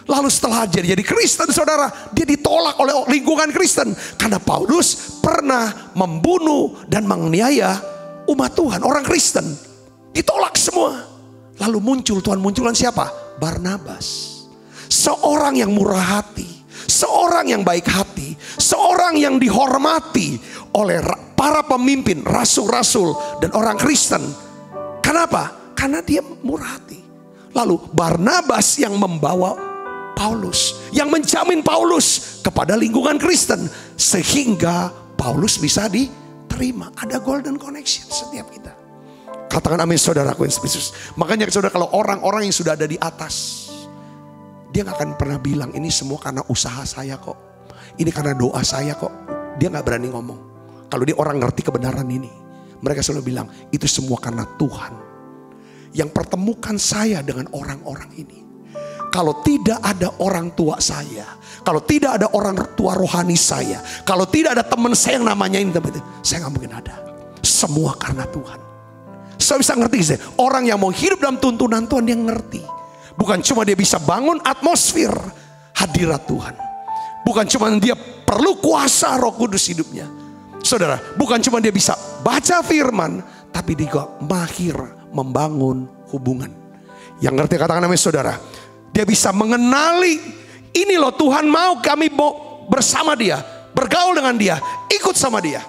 Lalu setelah jadi Kristen, saudara, dia ditolak oleh lingkungan Kristen karena Paulus pernah membunuh dan menganiaya umat Tuhan, orang Kristen. Ditolak semua. Lalu Tuhan munculkan siapa? Barnabas. Seorang yang murah hati, seorang yang baik hati, seorang yang dihormati oleh para pemimpin, rasul-rasul dan orang Kristen. Kenapa? Karena dia murah hati. Lalu Barnabas yang membawa Paulus, yang menjamin Paulus kepada lingkungan Kristen, sehingga Paulus bisa diterima. Ada golden connection setiap kita. Katakan amin, saudaraku yang Kristus. Makanya saudara, kalau orang-orang yang sudah ada di atas, dia gak akan pernah bilang ini semua karena usaha saya kok, ini karena doa saya kok. Dia gak berani ngomong. Kalau dia orang ngerti kebenaran ini, mereka selalu bilang itu semua karena Tuhan yang pertemukan saya dengan orang-orang ini. Kalau tidak ada orang tua saya, kalau tidak ada orang tua rohani saya, kalau tidak ada teman saya yang namanya ini, saya gak mungkin ada. Semua karena Tuhan. Saya bisa ngerti, orang yang mau hidup dalam tuntunan Tuhan, dia ngerti. Bukan cuma dia bisa bangun atmosfer hadirat Tuhan. Bukan cuma dia perlu kuasa Roh Kudus hidupnya. Saudara, bukan cuma dia bisa baca firman, tapi dia juga mahir membangun hubungan. Yang ngerti katakan namanya saudara. Dia bisa mengenali, ini loh Tuhan mau kami bersama dia, bergaul dengan dia, ikut sama dia.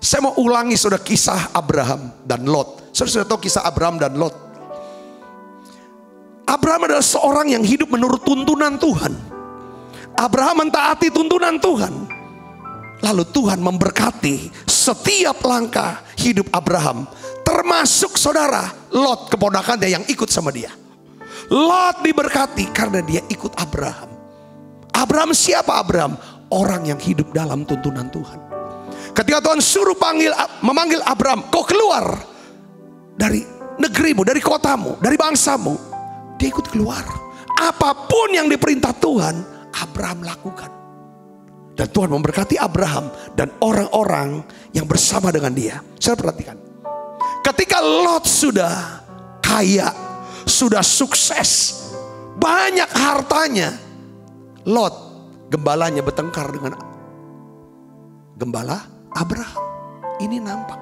Saya mau ulangi saudara kisah Abraham dan Lot. Saudara sudah tahu kisah Abraham dan Lot. Abraham adalah seorang yang hidup menurut tuntunan Tuhan. Abraham mentaati tuntunan Tuhan. Lalu Tuhan memberkati setiap langkah hidup Abraham. Termasuk saudara Lot, keponakannya yang ikut sama dia. Lot diberkati karena dia ikut Abraham. Abraham siapa Abraham? Orang yang hidup dalam tuntunan Tuhan. Ketika Tuhan suruh memanggil Abraham, kau keluar dari negerimu, dari kotamu, dari bangsamu. Dia ikut keluar. Apapun yang diperintah Tuhan, Abraham lakukan. Dan Tuhan memberkati Abraham dan orang-orang yang bersama dengan dia. Saya perhatikan. Ketika Lot sudah kaya, sudah sukses, banyak hartanya, Lot, gembalanya bertengkar dengan gembala Abraham. Ini nampak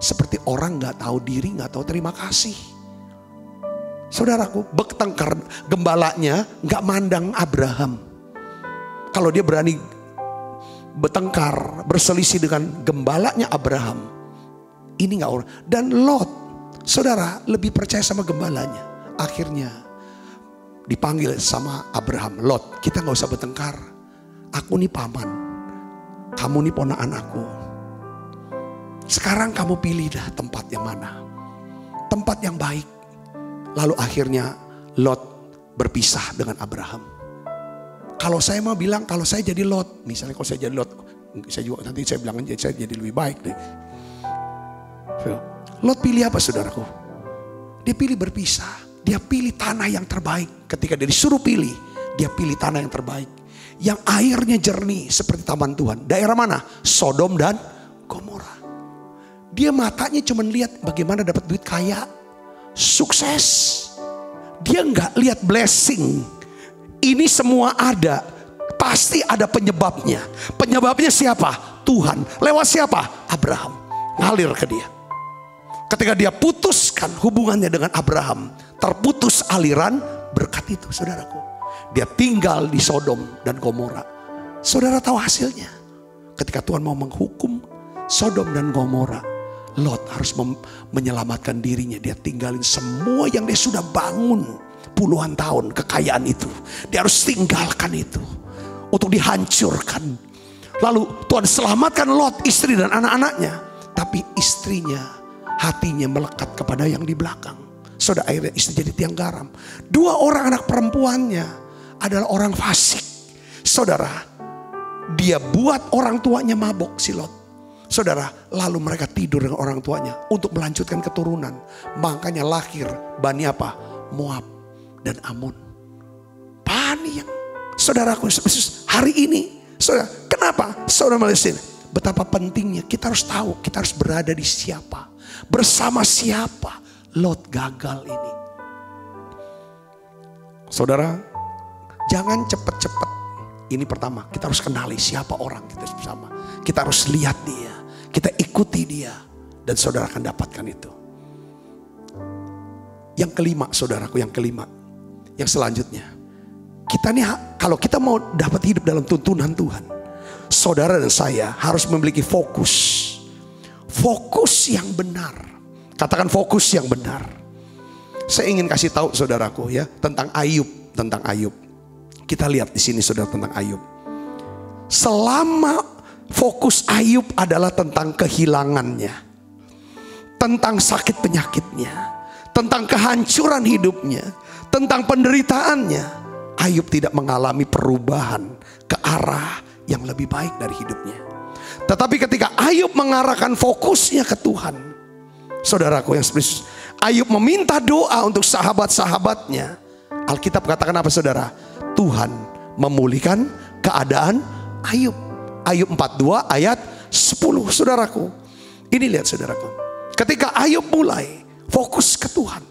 seperti orang gak tahu diri, gak tahu terima kasih. Saudaraku, bertengkar, gembalanya gak mandang Abraham. Kalau dia berani bertengkar, berselisih dengan gembalanya Abraham, ini gak orang. Dan Lot, saudara, lebih percaya sama gembalanya. Akhirnya dipanggil sama Abraham, Lot, kita gak usah bertengkar. Aku nih paman, kamu nih ponakan aku. Sekarang kamu pilih dah tempat yang mana. Tempat yang baik. Lalu akhirnya Lot berpisah dengan Abraham. Kalau saya mau bilang, kalau saya jadi Lot, misalnya kalau saya jadi Lot, saya juga nanti saya bilang saya jadi lebih baik deh. Lot pilih apa saudaraku? Dia pilih berpisah. Dia pilih tanah yang terbaik. Ketika dia disuruh pilih, dia pilih tanah yang terbaik. Yang airnya jernih seperti taman Tuhan. Daerah mana? Sodom dan Gomora. Dia matanya cuma lihat bagaimana dapat duit kaya, sukses. Dia nggak lihat blessing. Ini semua ada, pasti ada penyebabnya. Penyebabnya siapa? Tuhan. Lewat siapa? Abraham. Ngalir ke dia. Ketika dia putuskan hubungannya dengan Abraham, terputus aliran berkat itu, saudaraku. Dia tinggal di Sodom dan Gomora. Saudara tahu hasilnya. Ketika Tuhan mau menghukum Sodom dan Gomora, Lot harus menyelamatkan dirinya. Dia tinggalin semua yang dia sudah bangun puluhan tahun, kekayaan itu. Dia harus tinggalkan itu untuk dihancurkan. Lalu Tuhan selamatkan Lot, istri dan anak-anaknya. Tapi istrinya, hatinya melekat kepada yang di belakang. Saudara, akhirnya istri jadi tiang garam. 2 orang anak perempuannya adalah orang fasik. Saudara, dia buat orang tuanya mabok, si Lot. Saudara, lalu mereka tidur dengan orang tuanya untuk melanjutkan keturunan. Makanya lahir Bani apa? Moab dan Ammon. Bani yang saudaraku, hari ini, saudara, kenapa? Saudara melihat betapa pentingnya kita harus tahu, kita harus berada di siapa, bersama siapa. Lot gagal ini. Saudara, jangan cepat-cepat. Ini pertama, kita harus kenali siapa orang kita bersama. Kita harus lihat dia, kita ikuti dia, dan saudara akan dapatkan itu. Yang kelima, saudaraku, yang kelima, yang selanjutnya, kita nih kalau kita mau dapat hidup dalam tuntunan Tuhan, saudara dan saya harus memiliki fokus yang benar. Katakan fokus yang benar. Saya ingin kasih tahu saudaraku ya tentang Ayub, Kita lihat di sini saudara tentang Ayub. Selama fokus Ayub adalah tentang kehilangannya, tentang sakit penyakitnya, tentang kehancuran hidupnya, tentang penderitaannya, Ayub tidak mengalami perubahan ke arah yang lebih baik dari hidupnya. Tetapi ketika Ayub mengarahkan fokusnya ke Tuhan, saudaraku yang spesius, Ayub meminta doa untuk sahabat-sahabatnya. Alkitab katakan apa saudara? Tuhan memulihkan keadaan Ayub. Ayub 42 ayat 10 saudaraku. Ini lihat saudaraku. Ketika Ayub mulai fokus ke Tuhan,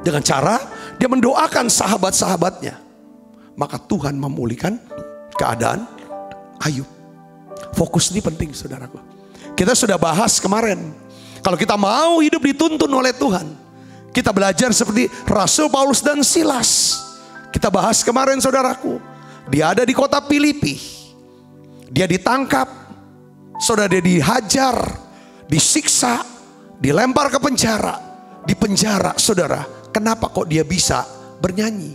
dengan cara dia mendoakan sahabat-sahabatnya, maka Tuhan memulihkan keadaan Ayub. Fokus ini penting saudaraku. Kita sudah bahas kemarin. Kalau kita mau hidup dituntun oleh Tuhan, kita belajar seperti Rasul Paulus dan Silas. Kita bahas kemarin saudaraku. Dia ada di kota Filipi. Dia ditangkap. Saudara, dia dihajar, disiksa, dilempar ke penjara. Di penjara saudara, kenapa kok dia bisa bernyanyi?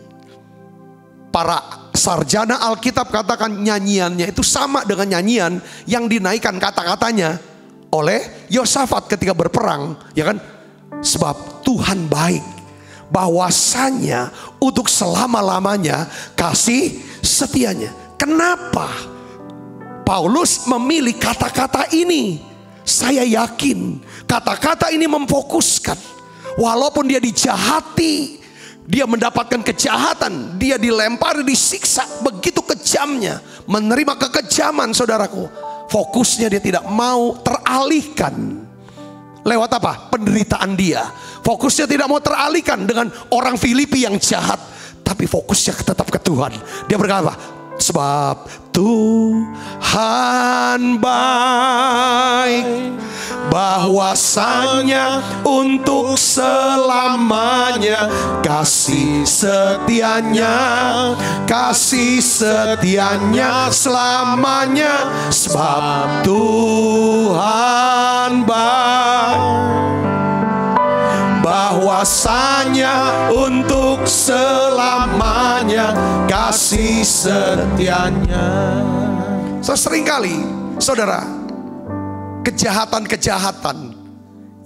Para sarjana Alkitab katakan nyanyiannya itu sama dengan nyanyian yang dinaikkan kata-katanya oleh Yosafat ketika berperang, ya kan? Sebab Tuhan baik, bahwasanya untuk selama-lamanya kasih setianya. Kenapa Paulus memilih kata-kata ini? Saya yakin kata-kata ini memfokuskan. Walaupun dia dijahati, dia mendapatkan kejahatan, dia dilempar, disiksa begitu kejamnya, menerima kekejaman saudaraku. Fokusnya dia tidak mau teralihkan lewat apa? Penderitaan dia. Fokusnya tidak mau teralihkan dengan orang Filipi yang jahat, tapi fokusnya tetap ke Tuhan. Dia berkata, sebab Tuhan baik, bahwasanya untuk selamanya kasih setianya selamanya. Sebab Tuhan baik, bahwasanya untuk selamanya kasih setianya. Seringkali saudara, kejahatan-kejahatan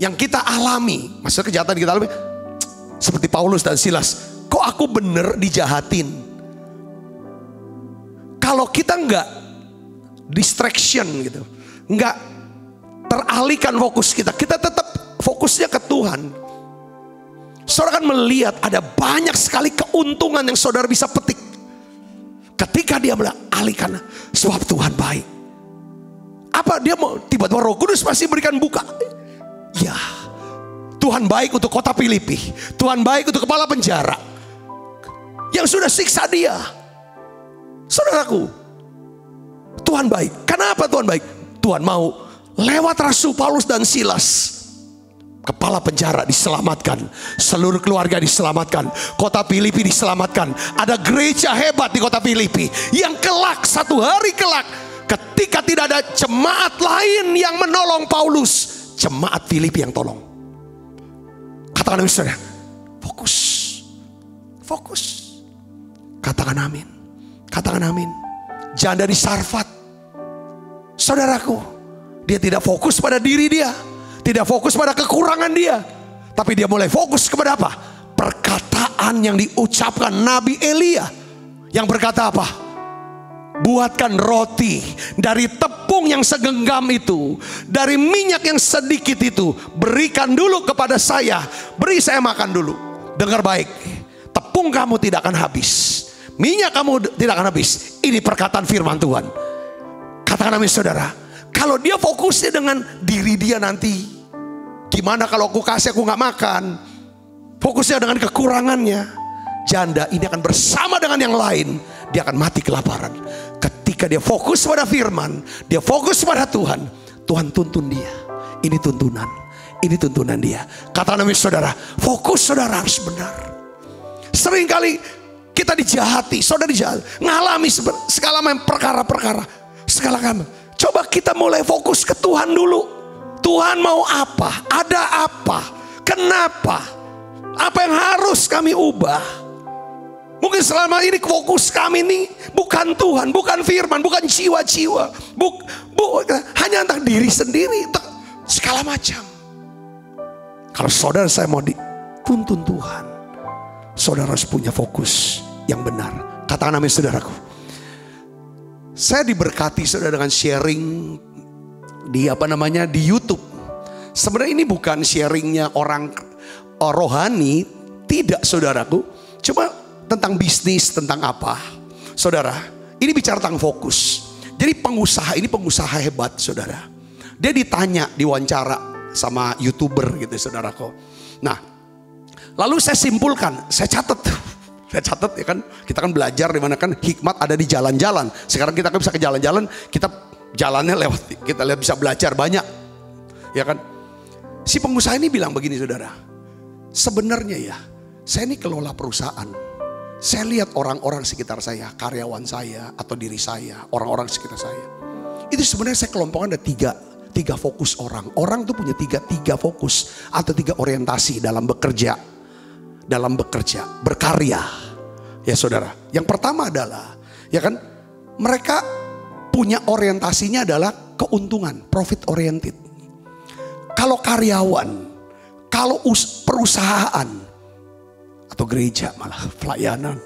yang kita alami, maksudnya kejahatan kita alami seperti Paulus dan Silas, kok aku bener dijahatin? Kalau kita nggak distraction gitu, nggak teralihkan fokus kita tetap fokusnya ke Tuhan. Saudara kan melihat ada banyak sekali keuntungan yang saudara bisa petik ketika dia mengalihkan, sebab Tuhan baik. Apa dia mau tiba-tiba Roh Kudus pasti berikan buka? Ya, Tuhan baik untuk kota Filipi, Tuhan baik untuk kepala penjara yang sudah siksa dia. Saudaraku, Tuhan baik. Kenapa Tuhan baik? Tuhan mau lewat Rasul Paulus dan Silas Kepala penjara diselamatkan, seluruh keluarga diselamatkan, kota Filipi diselamatkan. Ada gereja hebat di kota Filipi yang kelak, satu hari kelak, ketika tidak ada jemaat lain yang menolong Paulus, jemaat Filipi yang tolong. Katakan amin saudara. Fokus. Fokus. Katakan amin. Katakan amin. Janda di Sarfat, saudaraku, dia tidak fokus pada diri dia, tidak fokus pada kekurangan dia, tapi dia mulai fokus kepada apa? Perkataan yang diucapkan Nabi Elia yang berkata apa? Buatkan roti dari tepung yang segenggam itu, dari minyak yang sedikit itu, berikan dulu kepada saya, beri saya makan dulu. Dengar baik, tepung kamu tidak akan habis, minyak kamu tidak akan habis. Ini perkataan firman Tuhan. Katakan amin saudara. Kalau dia fokusnya dengan diri dia nanti, gimana kalau aku kasih aku gak makan, fokusnya dengan kekurangannya, janda ini akan bersama dengan yang lain, dia akan mati kelaparan. Ketika dia fokus pada firman, dia fokus pada Tuhan, Tuhan tuntun dia. Ini tuntunan, ini tuntunan dia. Katakan amin saudara. Fokus saudara harus benar. Seringkali kita dijahati, saudara dijahati, ngalami segala macam perkara-perkara, segala macam. Coba kita mulai fokus ke Tuhan dulu. Tuhan mau apa? Ada apa? Kenapa? Apa yang harus kami ubah? Mungkin selama ini fokus kami ini bukan Tuhan, bukan firman, bukan jiwa-jiwa, hanya tentang diri sendiri, segala macam. Kalau saudara saya mau dituntun Tuhan, saudara harus punya fokus yang benar. Katakan amin saudaraku. Saya diberkati saudara dengan sharing di di YouTube. Sebenarnya ini bukan sharingnya orang rohani, tidak saudaraku. Cuma tentang bisnis, tentang apa. Saudara, ini bicara tentang fokus. Jadi pengusaha ini pengusaha hebat saudara. Dia ditanya, diwawancara sama YouTuber gitu saudaraku. Nah, lalu saya simpulkan, saya catat ya kan, kita kan belajar di mana kan hikmat ada di jalan-jalan. Sekarang kita kan bisa ke jalan-jalan, kita jalannya lewat, kita lihat bisa belajar banyak, ya kan. Si pengusaha ini bilang begini saudara, sebenarnya ya, saya ini kelola perusahaan. Saya lihat orang-orang sekitar saya, karyawan saya atau diri saya, orang-orang sekitar saya. Itu sebenarnya saya kelompokkan ada tiga fokus orang. Orang tuh punya tiga fokus atau tiga orientasi dalam bekerja, berkarya. Ya saudara, yang pertama adalah, ya kan, mereka punya orientasinya adalah keuntungan, profit oriented. Kalau karyawan, kalau perusahaan atau gereja malah pelayanan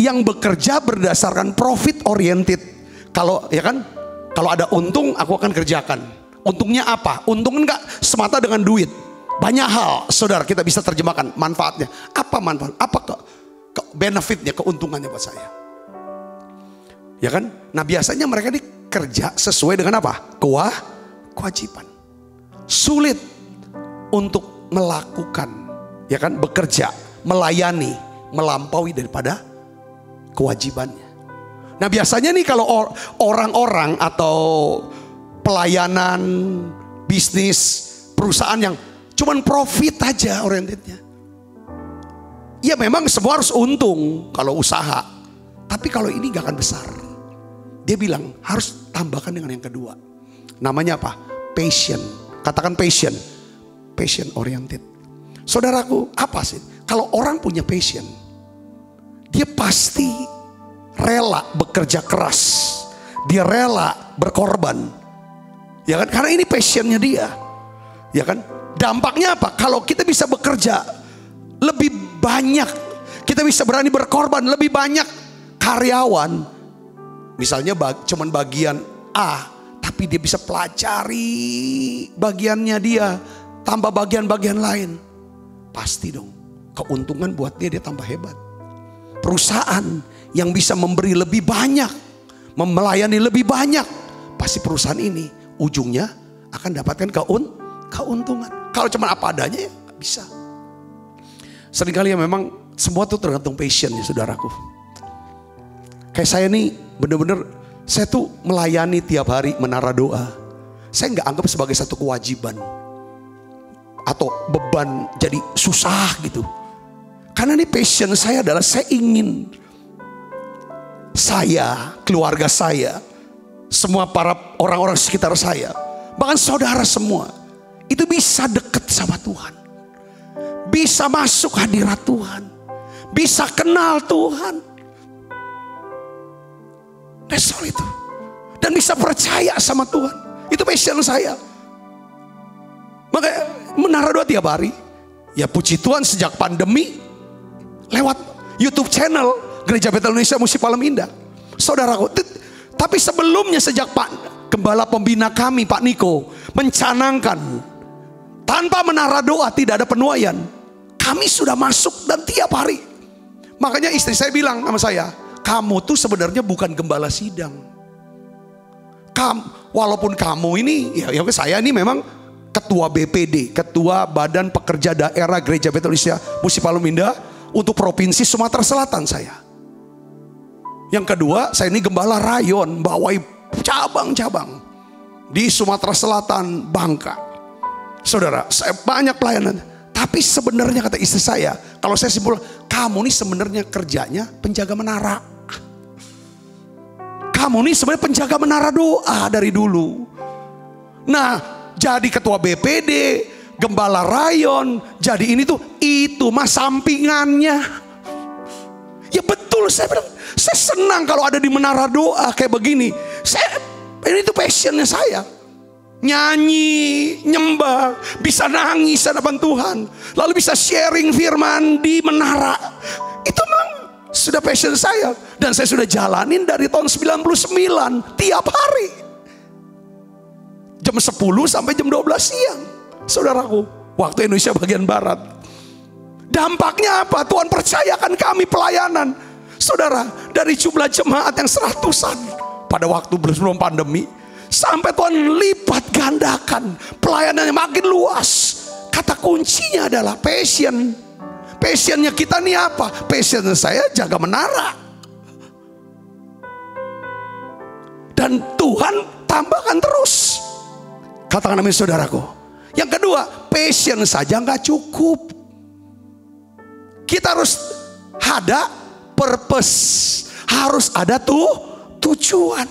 yang bekerja berdasarkan profit oriented. Kalau ya kan, kalau ada untung aku akan kerjakan. Untungnya apa? Untung enggak semata dengan duit. Banyak hal saudara kita bisa terjemahkan manfaatnya. Apa manfaat? Apa benefitnya, keuntungannya buat saya? Ya kan? Nah biasanya mereka ini kerja sesuai dengan apa? Kewajiban. Sulit untuk melakukan, ya kan, bekerja, melayani, melampaui daripada kewajibannya. Nah biasanya nih kalau orang-orang atau pelayanan, bisnis, perusahaan yang cuman profit aja orientednya. Ya memang semua harus untung kalau usaha. Tapi kalau ini gak akan besar. Dia bilang harus tambahkan dengan yang kedua. Namanya apa? Passion. Katakan passion. Passion oriented. Saudaraku, apa sih? Kalau orang punya passion, dia pasti rela bekerja keras. Dia rela berkorban. Ya kan? Karena ini passionnya dia. Ya kan? Dampaknya apa? Kalau kita bisa bekerja lebih banyak, kita bisa berani berkorban lebih banyak. Karyawan misalnya cuman bagian A, tapi dia bisa pelajari bagiannya dia, tambah bagian-bagian lain. Pasti dong keuntungan buat dia tambah hebat. Perusahaan yang bisa memberi lebih banyak, melayani lebih banyak, pasti perusahaan ini ujungnya akan dapatkan keuntungan. Kalau cuma apa adanya ya gak bisa. Seringkali ya memang semua tuh tergantung passion ya saudaraku. Kayak saya nih bener-bener, saya tuh melayani tiap hari menara doa. Saya gak anggap sebagai satu kewajiban. atau beban jadi susah gitu. Karena ini passion saya adalah saya ingin saya, keluarga saya, semua para orang-orang sekitar saya, bahkan saudara semua, itu bisa dekat sama Tuhan. Bisa masuk hadirat Tuhan. Bisa kenal Tuhan. That's all itu. Dan bisa percaya sama Tuhan. Itu passion saya. Makanya menara doa tiap hari. Ya puji Tuhan sejak pandemi, lewat YouTube channel Gereja Betel Indonesia Musi Palem Indah. Saudaraku, tapi sebelumnya sejak Pak Gembala Pembina kami Pak Niko mencanangkan tanpa menara doa tidak ada penuaian, kami sudah masuk dan tiap hari. Makanya istri saya bilang sama saya, kamu tuh sebenarnya bukan gembala sidang. Walaupun kamu ini, ya saya ini memang ketua BPD, ketua Badan Pekerja Daerah Gereja Betel Indonesia Musi Palem Indah untuk Provinsi Sumatera Selatan saya. Yang kedua, saya ini gembala rayon, bawai cabang-cabang di Sumatera Selatan, Bangka. Saudara, saya banyak pelayanan. Tapi sebenarnya kata istri saya, kalau saya simpul, kamu nih sebenarnya kerjanya penjaga menara. Kamu nih sebenarnya penjaga menara doa dari dulu. Nah, jadi ketua BPD, gembala rayon, jadi ini tuh, itu mah sampingannya. Ya betul, saya bilang, saya senang kalau ada di menara doa kayak begini. Ini tuh passionnya saya. Nyanyi, nyembah, bisa nangis hadapan Tuhan, lalu bisa sharing firman di menara. Itu memang sudah passion saya. Dan saya sudah jalanin dari tahun 99 tiap hari. Jam 10 sampai jam 12 siang. Saudaraku, waktu Indonesia bagian Barat. Dampaknya apa? Tuhan percayakan kami pelayanan. Saudara, dari jumlah jemaat yang 100-an pada waktu sebelum pandemi, sampai Tuhan lipat gandakan, pelayanannya makin luas. Kata kuncinya adalah passion. Passionnya kita nih apa? Passion saya jaga menara. Dan Tuhan tambahkan terus. Katakan amin saudaraku. Yang kedua, passion saja nggak cukup. Kita harus ada purpose. Harus ada tujuan.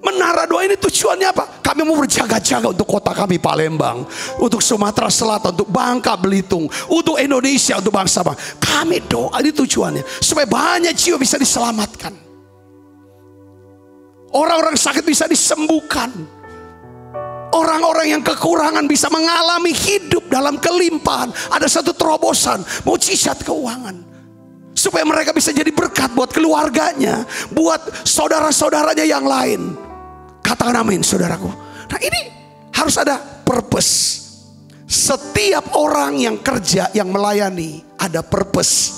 Menara doa ini tujuannya apa? Kami mau berjaga-jaga untuk kota kami Palembang, untuk Sumatera Selatan, untuk Bangka Belitung, untuk Indonesia, untuk bangsa. Kami doa ini tujuannya supaya banyak jiwa bisa diselamatkan. Orang-orang sakit bisa disembuhkan. Orang-orang yang kekurangan bisa mengalami hidup dalam kelimpahan. Ada satu terobosan, mukjizat keuangan. Supaya mereka bisa jadi berkat buat keluarganya, buat saudara-saudaranya yang lain. Katakan amin saudaraku. Nah ini harus ada purpose. Setiap orang yang kerja, yang melayani, ada purpose.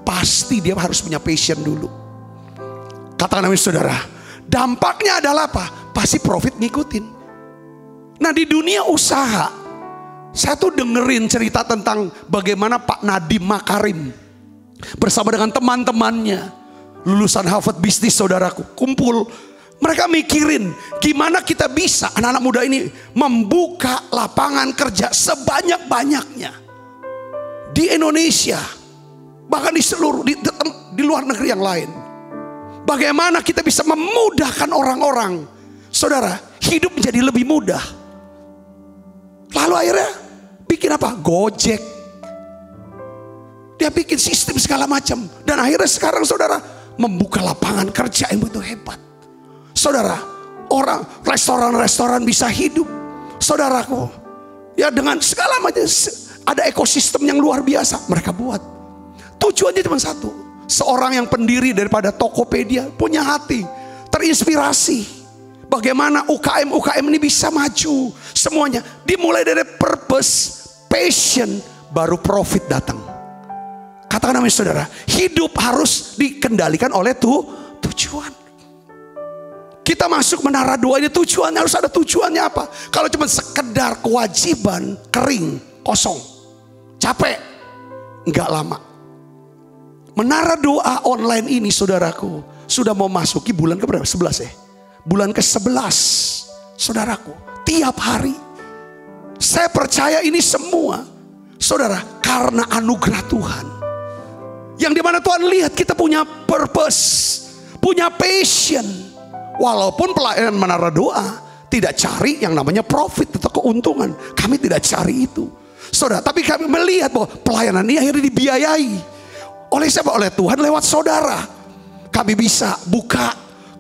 Pasti dia harus punya passion dulu. Katakan amin saudara. Dampaknya adalah apa? Pasti profit ngikutin. Nah di dunia usaha, saya tuh dengerin cerita tentang bagaimana Pak Nadiem Makarim bersama dengan teman-temannya, lulusan Harvard Business saudaraku, kumpul. Mereka mikirin gimana kita bisa anak-anak muda ini membuka lapangan kerja sebanyak-banyaknya di Indonesia, bahkan di seluruh di luar negeri yang lain. Bagaimana kita bisa memudahkan orang-orang, saudara, hidup menjadi lebih mudah. Lalu akhirnya bikin apa? Gojek. Dia bikin sistem segala macam. Dan akhirnya sekarang saudara membuka lapangan kerja yang begitu hebat. Saudara, orang restoran-restoran bisa hidup. Saudaraku, ya dengan segala macam, ada ekosistem yang luar biasa mereka buat. Tujuannya cuma satu. Seorang yang pendiri daripada Tokopedia punya hati, terinspirasi. Bagaimana UKM ini bisa maju. Semuanya dimulai dari purpose, passion, baru profit datang. Katakan amin saudara. Hidup harus dikendalikan oleh tujuan. Kita masuk menara doa ini tujuannya harus ada tujuannya apa? Kalau cuma sekedar kewajiban, kering, kosong, capek, nggak lama. Menara doa online ini saudaraku sudah mau masuki bulan ke berapa? 11 ya? Bulan ke-11 saudaraku. Tiap hari Saya percaya ini semua, saudara, karena anugerah Tuhan. Yang dimana Tuhan lihat kita punya purpose, punya passion. Walaupun pelayanan menara doa tidak cari yang namanya profit atau keuntungan. Kami tidak cari itu, saudara. Tapi kami melihat bahwa pelayanan ini akhirnya dibiayai oleh siapa? Oleh Tuhan lewat saudara. Kami bisa buka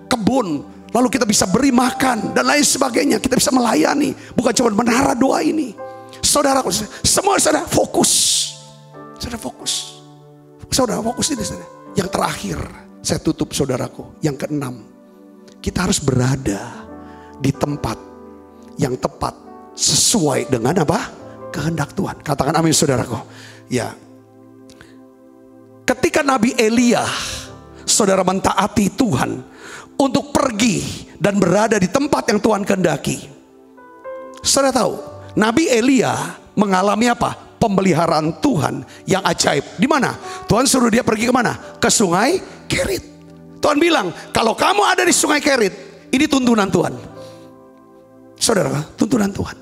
kebun, lalu kita bisa beri makan dan lain sebagainya. Kita bisa melayani, bukan cuma menara doa ini. Saudara, semua saudara fokus. Saudara fokus. Saudara fokus ini saudara. Yang terakhir, saya tutup saudaraku. Yang keenam, kita harus berada di tempat yang tepat sesuai dengan apa? Kehendak Tuhan. Katakan amin saudaraku. Ya. Ketika Nabi Elia, saudara, mentaati Tuhan untuk pergi dan berada di tempat yang Tuhan kehendaki. Saudara tahu, Nabi Elia mengalami apa? Pemeliharaan Tuhan yang ajaib. Di mana? Tuhan suruh dia pergi kemana? Ke sungai Kerit. Tuhan bilang, kalau kamu ada di sungai Kerit, ini tuntunan Tuhan. Saudara, tuntunan Tuhan.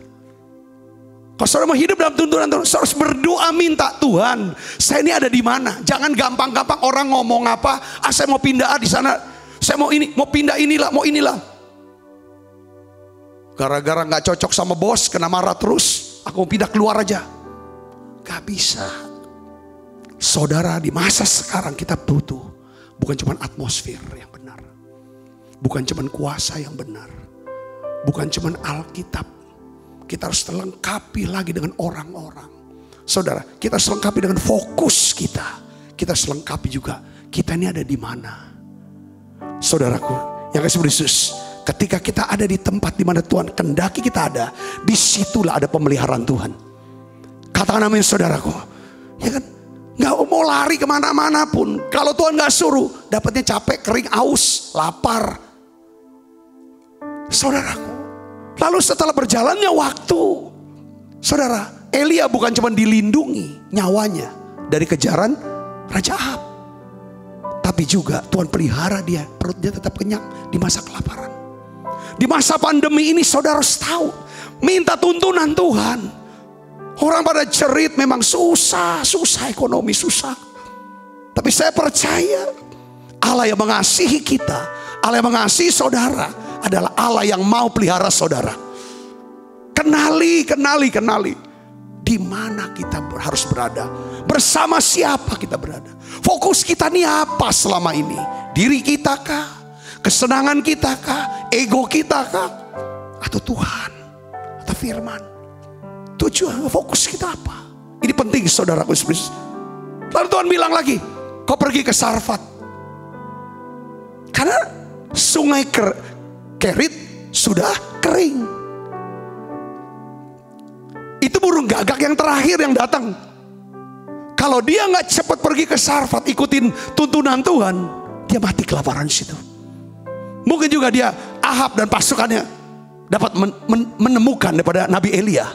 Kalau saudara mau hidup dalam tuntunan Tuhan, saudara harus berdoa minta, Tuhan, saya ini ada di mana? Jangan gampang-gampang orang ngomong apa, saya mau pindah di sana, saya mau ini, mau pindah inilah, mau inilah. Gara-gara nggak cocok sama bos, kena marah terus, aku mau pindah keluar aja. Gak bisa. Saudara, di masa sekarang kita butuh bukan cuma atmosfer yang benar, bukan cuma kuasa yang benar, bukan cuma Alkitab. Kita harus terlengkapi lagi dengan orang-orang. Saudara, kita harus lengkapi dengan fokus kita. Kita harus lengkapi juga kita ini ada di mana. Saudaraku, yang kasih Yesus, ketika kita ada di tempat di mana Tuhan kehendaki kita ada, disitulah ada pemeliharaan Tuhan. Katakan amin saudaraku. Ya kan? Gak mau lari kemana-mana pun. Kalau Tuhan gak suruh, dapatnya capek, kering, aus, lapar. Saudaraku. Lalu setelah berjalannya waktu, saudara, Elia bukan cuma dilindungi nyawanya dari kejaran Raja Ahab, tapi juga Tuhan pelihara dia, perutnya tetap kenyang di masa kelaparan. Di masa pandemi ini saudara harus tahu, minta tuntunan Tuhan. Orang pada cerit memang susah ekonomi susah. Tapi saya percaya Allah yang mengasihi kita, Allah yang mengasihi saudara adalah Allah yang mau pelihara saudara. Kenali di mana kita harus berada, bersama siapa kita berada. Fokus kita nih apa selama ini? Diri kita kah? Kesenangan kita kah? Ego kita kah? Atau Tuhan? Atau firman? Tujuan fokus kita apa? Ini penting saudaraku. Lalu Tuhan bilang lagi, kau pergi ke Sarfat. Karena sungai Kerit sudah kering. Itu burung gagak yang terakhir yang datang. Kalau dia nggak cepat pergi ke Sarfat, ikutin tuntunan Tuhan, dia mati kelaparan di situ. Mungkin juga dia, Ahab dan pasukannya dapat menemukan daripada Nabi Elia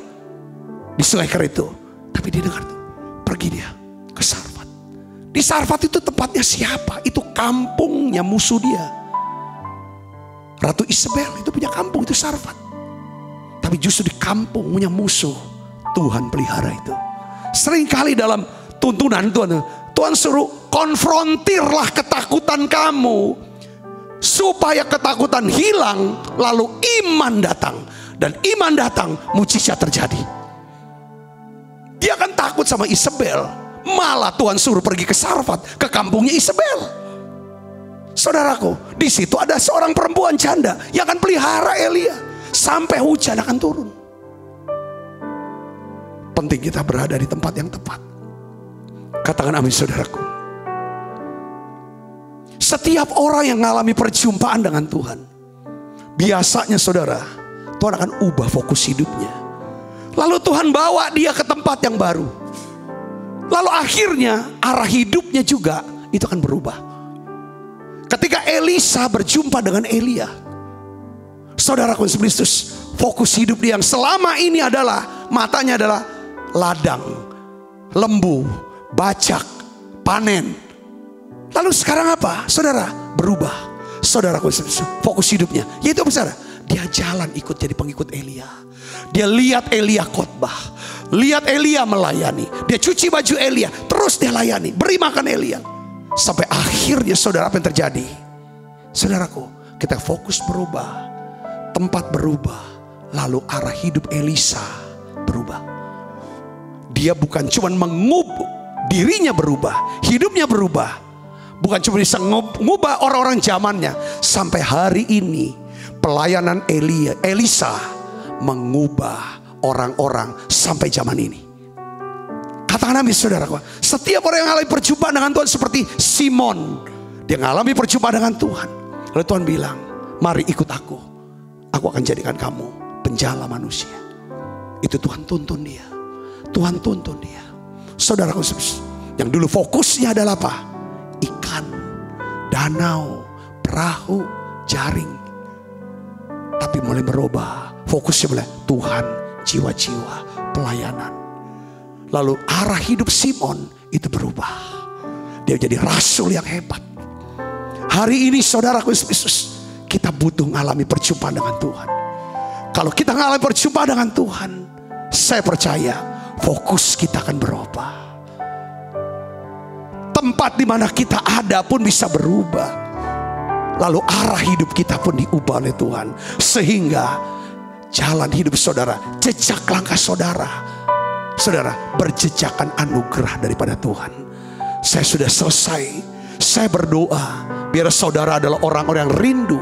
di sungai Kerit itu. Tapi dia dengar tuh, pergi dia ke Sarfat. Di Sarfat itu tempatnya siapa? Itu kampungnya musuh dia. Ratu Isabel itu punya kampung, itu Sarfat. Tapi justru di kampung punya musuh, Tuhan pelihara itu. Seringkali dalam tuntunan Tuhan suruh konfrontirlah ketakutan kamu, supaya ketakutan hilang, lalu iman datang. Dan iman datang, mujizat terjadi. Dia kan takut sama Isabel, malah Tuhan suruh pergi ke Sarfat, ke kampungnya Isabel. Saudaraku, di situ ada seorang perempuan janda yang akan pelihara Elia sampai hujan akan turun. Penting kita berada di tempat yang tepat. Katakan amin saudaraku. Setiap orang yang mengalami perjumpaan dengan Tuhan, biasanya saudara, Tuhan akan ubah fokus hidupnya. Lalu Tuhan bawa dia ke tempat yang baru. Lalu akhirnya arah hidupnya juga itu akan berubah. Ketika Elisa berjumpa dengan Elia, saudaraku Kristus, fokus hidup dia yang selama ini adalah matanya adalah ladang, lembu, bajak, panen. Lalu sekarang apa? Saudara, berubah. Saudaraku Kristus, fokus hidupnya yaitu besar, Dia jalan ikut jadi pengikut Elia. Dia lihat Elia khotbah, lihat Elia melayani. Dia cuci baju Elia, terus dia layani, beri makan Elia. Sampai akhirnya saudara, apa yang terjadi? Saudaraku, kita fokus berubah, tempat berubah, lalu arah hidup Elisa berubah. Dia bukan cuma mengubah dirinya, berubah, hidupnya berubah. Bukan cuma bisa mengubah orang-orang zamannya. Sampai hari ini pelayanan Elisa mengubah orang-orang sampai zaman ini. Katakan amin saudaraku. Setiap orang yang mengalami perjumpaan dengan Tuhan seperti Simon, dia mengalami perjumpaan dengan Tuhan. Lalu Tuhan bilang, mari ikut aku akan jadikan kamu penjala manusia. Itu Tuhan tuntun dia. Tuhan tuntun dia. Saudaraku, yang dulu fokusnya adalah apa? Ikan, danau, perahu, jaring. Tapi mulai berubah, fokusnya mulai Tuhan, jiwa-jiwa, pelayanan. Lalu arah hidup Simon itu berubah. Dia jadi rasul yang hebat. Hari ini saudaraku Yesus, kita butuh mengalami perjumpaan dengan Tuhan. Kalau kita mengalami perjumpaan dengan Tuhan, saya percaya fokus kita akan berubah. Tempat di mana kita ada pun bisa berubah. Lalu arah hidup kita pun diubah oleh Tuhan. Sehingga jalan hidup saudara, jejak langkah saudara, berjejakan anugerah daripada Tuhan. Saya sudah selesai. Saya berdoa biar saudara adalah orang-orang yang rindu,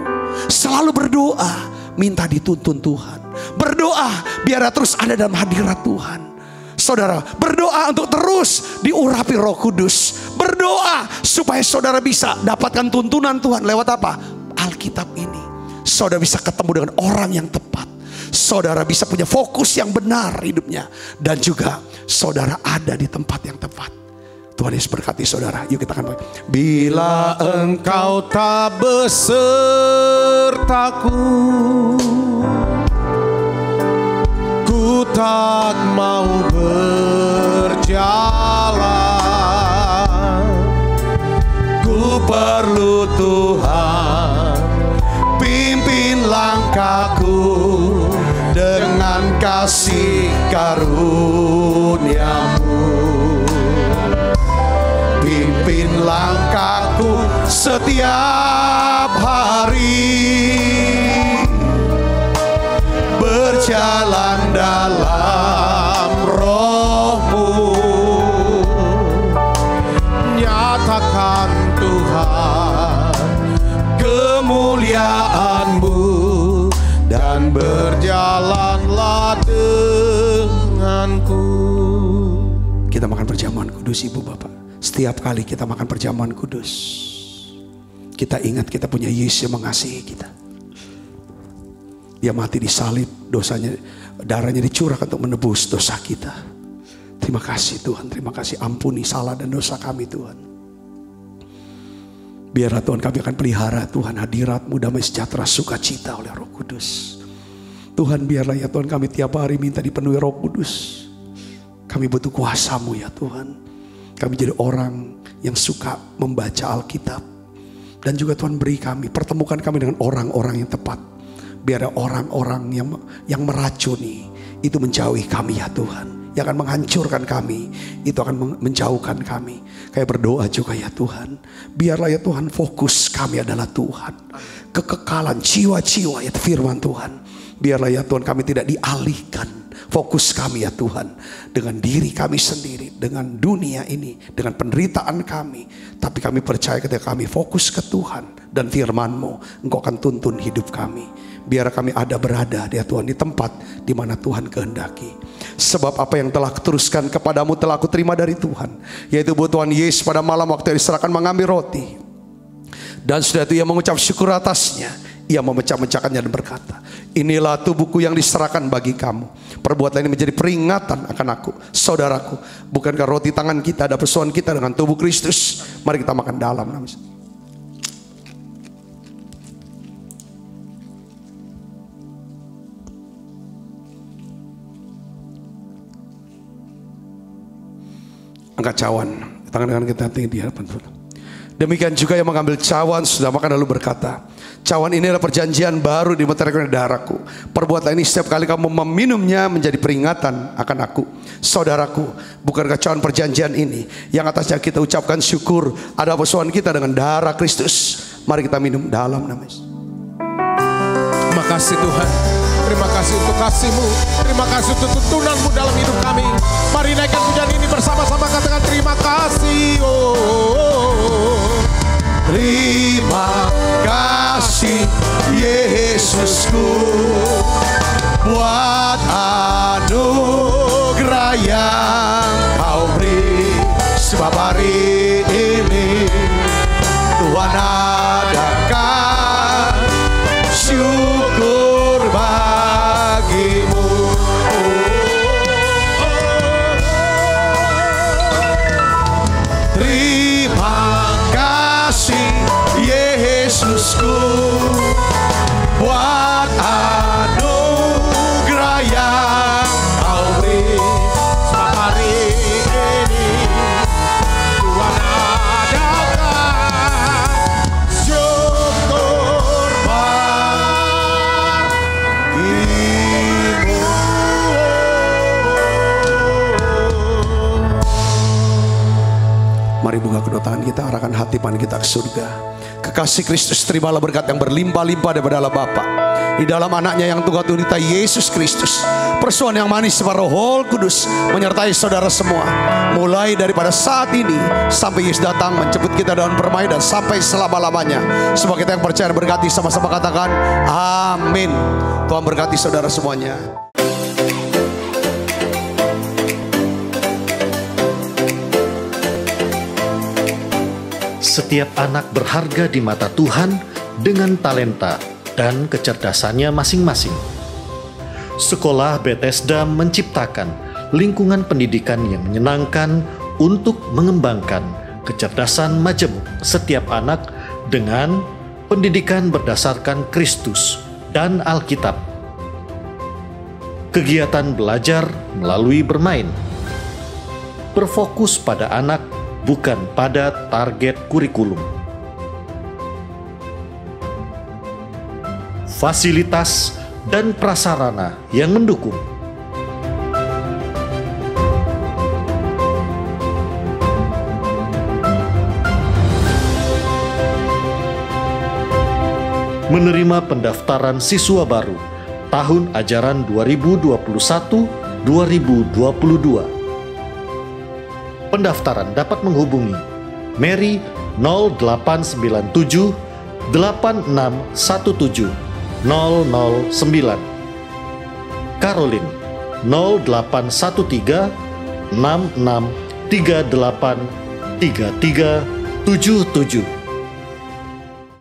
selalu berdoa, minta dituntun Tuhan. Berdoa biar terus ada dalam hadirat Tuhan. Saudara berdoa untuk terus diurapi Roh Kudus. Berdoa supaya saudara bisa dapatkan tuntunan Tuhan lewat apa? Alkitab ini. Saudara bisa ketemu dengan orang yang tepat. Saudara bisa punya fokus yang benar hidupnya. Dan juga saudara ada di tempat yang tepat. Tuhan Yesus berkati saudara. Yuk kita akan bila engkau tak besertaku, ku tak mau berjalan. Ku perlu Tuhan, pimpin langkahku dengan kasih karunia-Mu. Pimpin langkahku setiap hari, berjalan dalam Roh-Mu. Nyatakan Tuhan kemuliaan-Mu, dan berjalanlah denganku. Kita makan perjamuan kudus Ibu Bapak. Setiap kali kita makan perjamuan kudus, kita ingat kita punya Yesus yang mengasihi kita. Dia mati di salib, dosanya, darahnya dicurahkan untuk menebus dosa kita. Terima kasih Tuhan, terima kasih, ampuni salah dan dosa kami Tuhan. Biarlah Tuhan kami akan pelihara Tuhan hadirat-Mu, damai sejahtera, sukacita oleh Roh Kudus. Tuhan biarlah ya Tuhan kami tiap hari minta dipenuhi Roh Kudus. Kami butuh kuasa-Mu ya Tuhan. Kami jadi orang yang suka membaca Alkitab. Dan juga Tuhan beri kami, pertemukan kami dengan orang-orang yang tepat. Biar orang-orang yang meracuni itu menjauhi kami ya Tuhan. Yang akan menghancurkan kami, itu akan menjauhkan kami. Kayak berdoa juga ya Tuhan. Biarlah ya Tuhan fokus kami adalah Tuhan. Kekekalan jiwa-jiwa ya firman Tuhan. Biarlah ya Tuhan kami tidak dialihkan. Fokus kami ya Tuhan dengan diri kami sendiri, dengan dunia ini, dengan penderitaan kami. Tapi kami percaya ketika kami fokus ke Tuhan dan firman-Mu, Engkau akan tuntun hidup kami. Biar kami ada berada ya Tuhan di tempat di mana Tuhan kehendaki. Sebab apa yang telah kuteruskan kepadamu telah aku terima dari Tuhan, yaitu bahwa Tuhan Yesus pada malam waktu yang diserahkan mengambil roti, dan sudah itu Ia mengucap syukur atasnya. Ia memecah-mecahkannya dan berkata, inilah tubuhku yang diserahkan bagi kamu. Perbuatlah ini menjadi peringatan akan aku. Saudaraku, bukankah roti tangan kita ada persoalan kita dengan tubuh Kristus? Mari kita makan dalam. Angkat cawan, tangan kita tinggi di hadapan Tuhan. Demikian juga yang mengambil cawan sudah makan lalu berkata, cawan ini adalah perjanjian baru di meteraikan darahku. Perbuatlah ini setiap kali kamu meminumnya menjadi peringatan akan aku. Saudaraku, bukankah cawan perjanjian ini yang atasnya kita ucapkan syukur ada persoalan kita dengan darah Kristus? Mari kita minum dalam nama Yesus. Terima kasih Tuhan. Terima kasih untuk kasih-Mu. Terima kasih untuk tuntunan-Mu dalam hidup kami. Mari naikkan pujian ini bersama-sama, katakan terima kasih. Terima kasih Yesusku buat anugerah yang Kau beri. Sebab hari ini Tuhan adakan syukur bagimu. Terima kasih Yesusku buat anugerah yang Kau beri. Sebab hari ini Tuhan adakan syukur bagimu. Mari buka kedua tangan kita, arahkan hati pan kita ke surga. Kekasih Kristus, terimalah berkat yang berlimpah-limpah daripada Allah Bapa di dalam anaknya yang Tuhan kita Yesus Kristus. Persoalan yang manis Roh Kudus menyertai saudara semua, mulai daripada saat ini sampai Yesus datang menjemput kita dalam permai dan sampai selama-lamanya. Semua kita yang percaya berkati sama-sama katakan amin. Tuhan berkati saudara semuanya. Setiap anak berharga di mata Tuhan dengan talenta dan kecerdasannya masing-masing. Sekolah Bethesda menciptakan lingkungan pendidikan yang menyenangkan untuk mengembangkan kecerdasan majemuk setiap anak dengan pendidikan berdasarkan Kristus dan Alkitab. Kegiatan belajar melalui bermain berfokus pada anak, bukan pada target kurikulum. Fasilitas dan prasarana yang mendukung. Menerima pendaftaran siswa baru tahun ajaran 2021-2022. Pendaftaran dapat menghubungi Mary 0897 8617 009, Caroline 0813 6638 3377.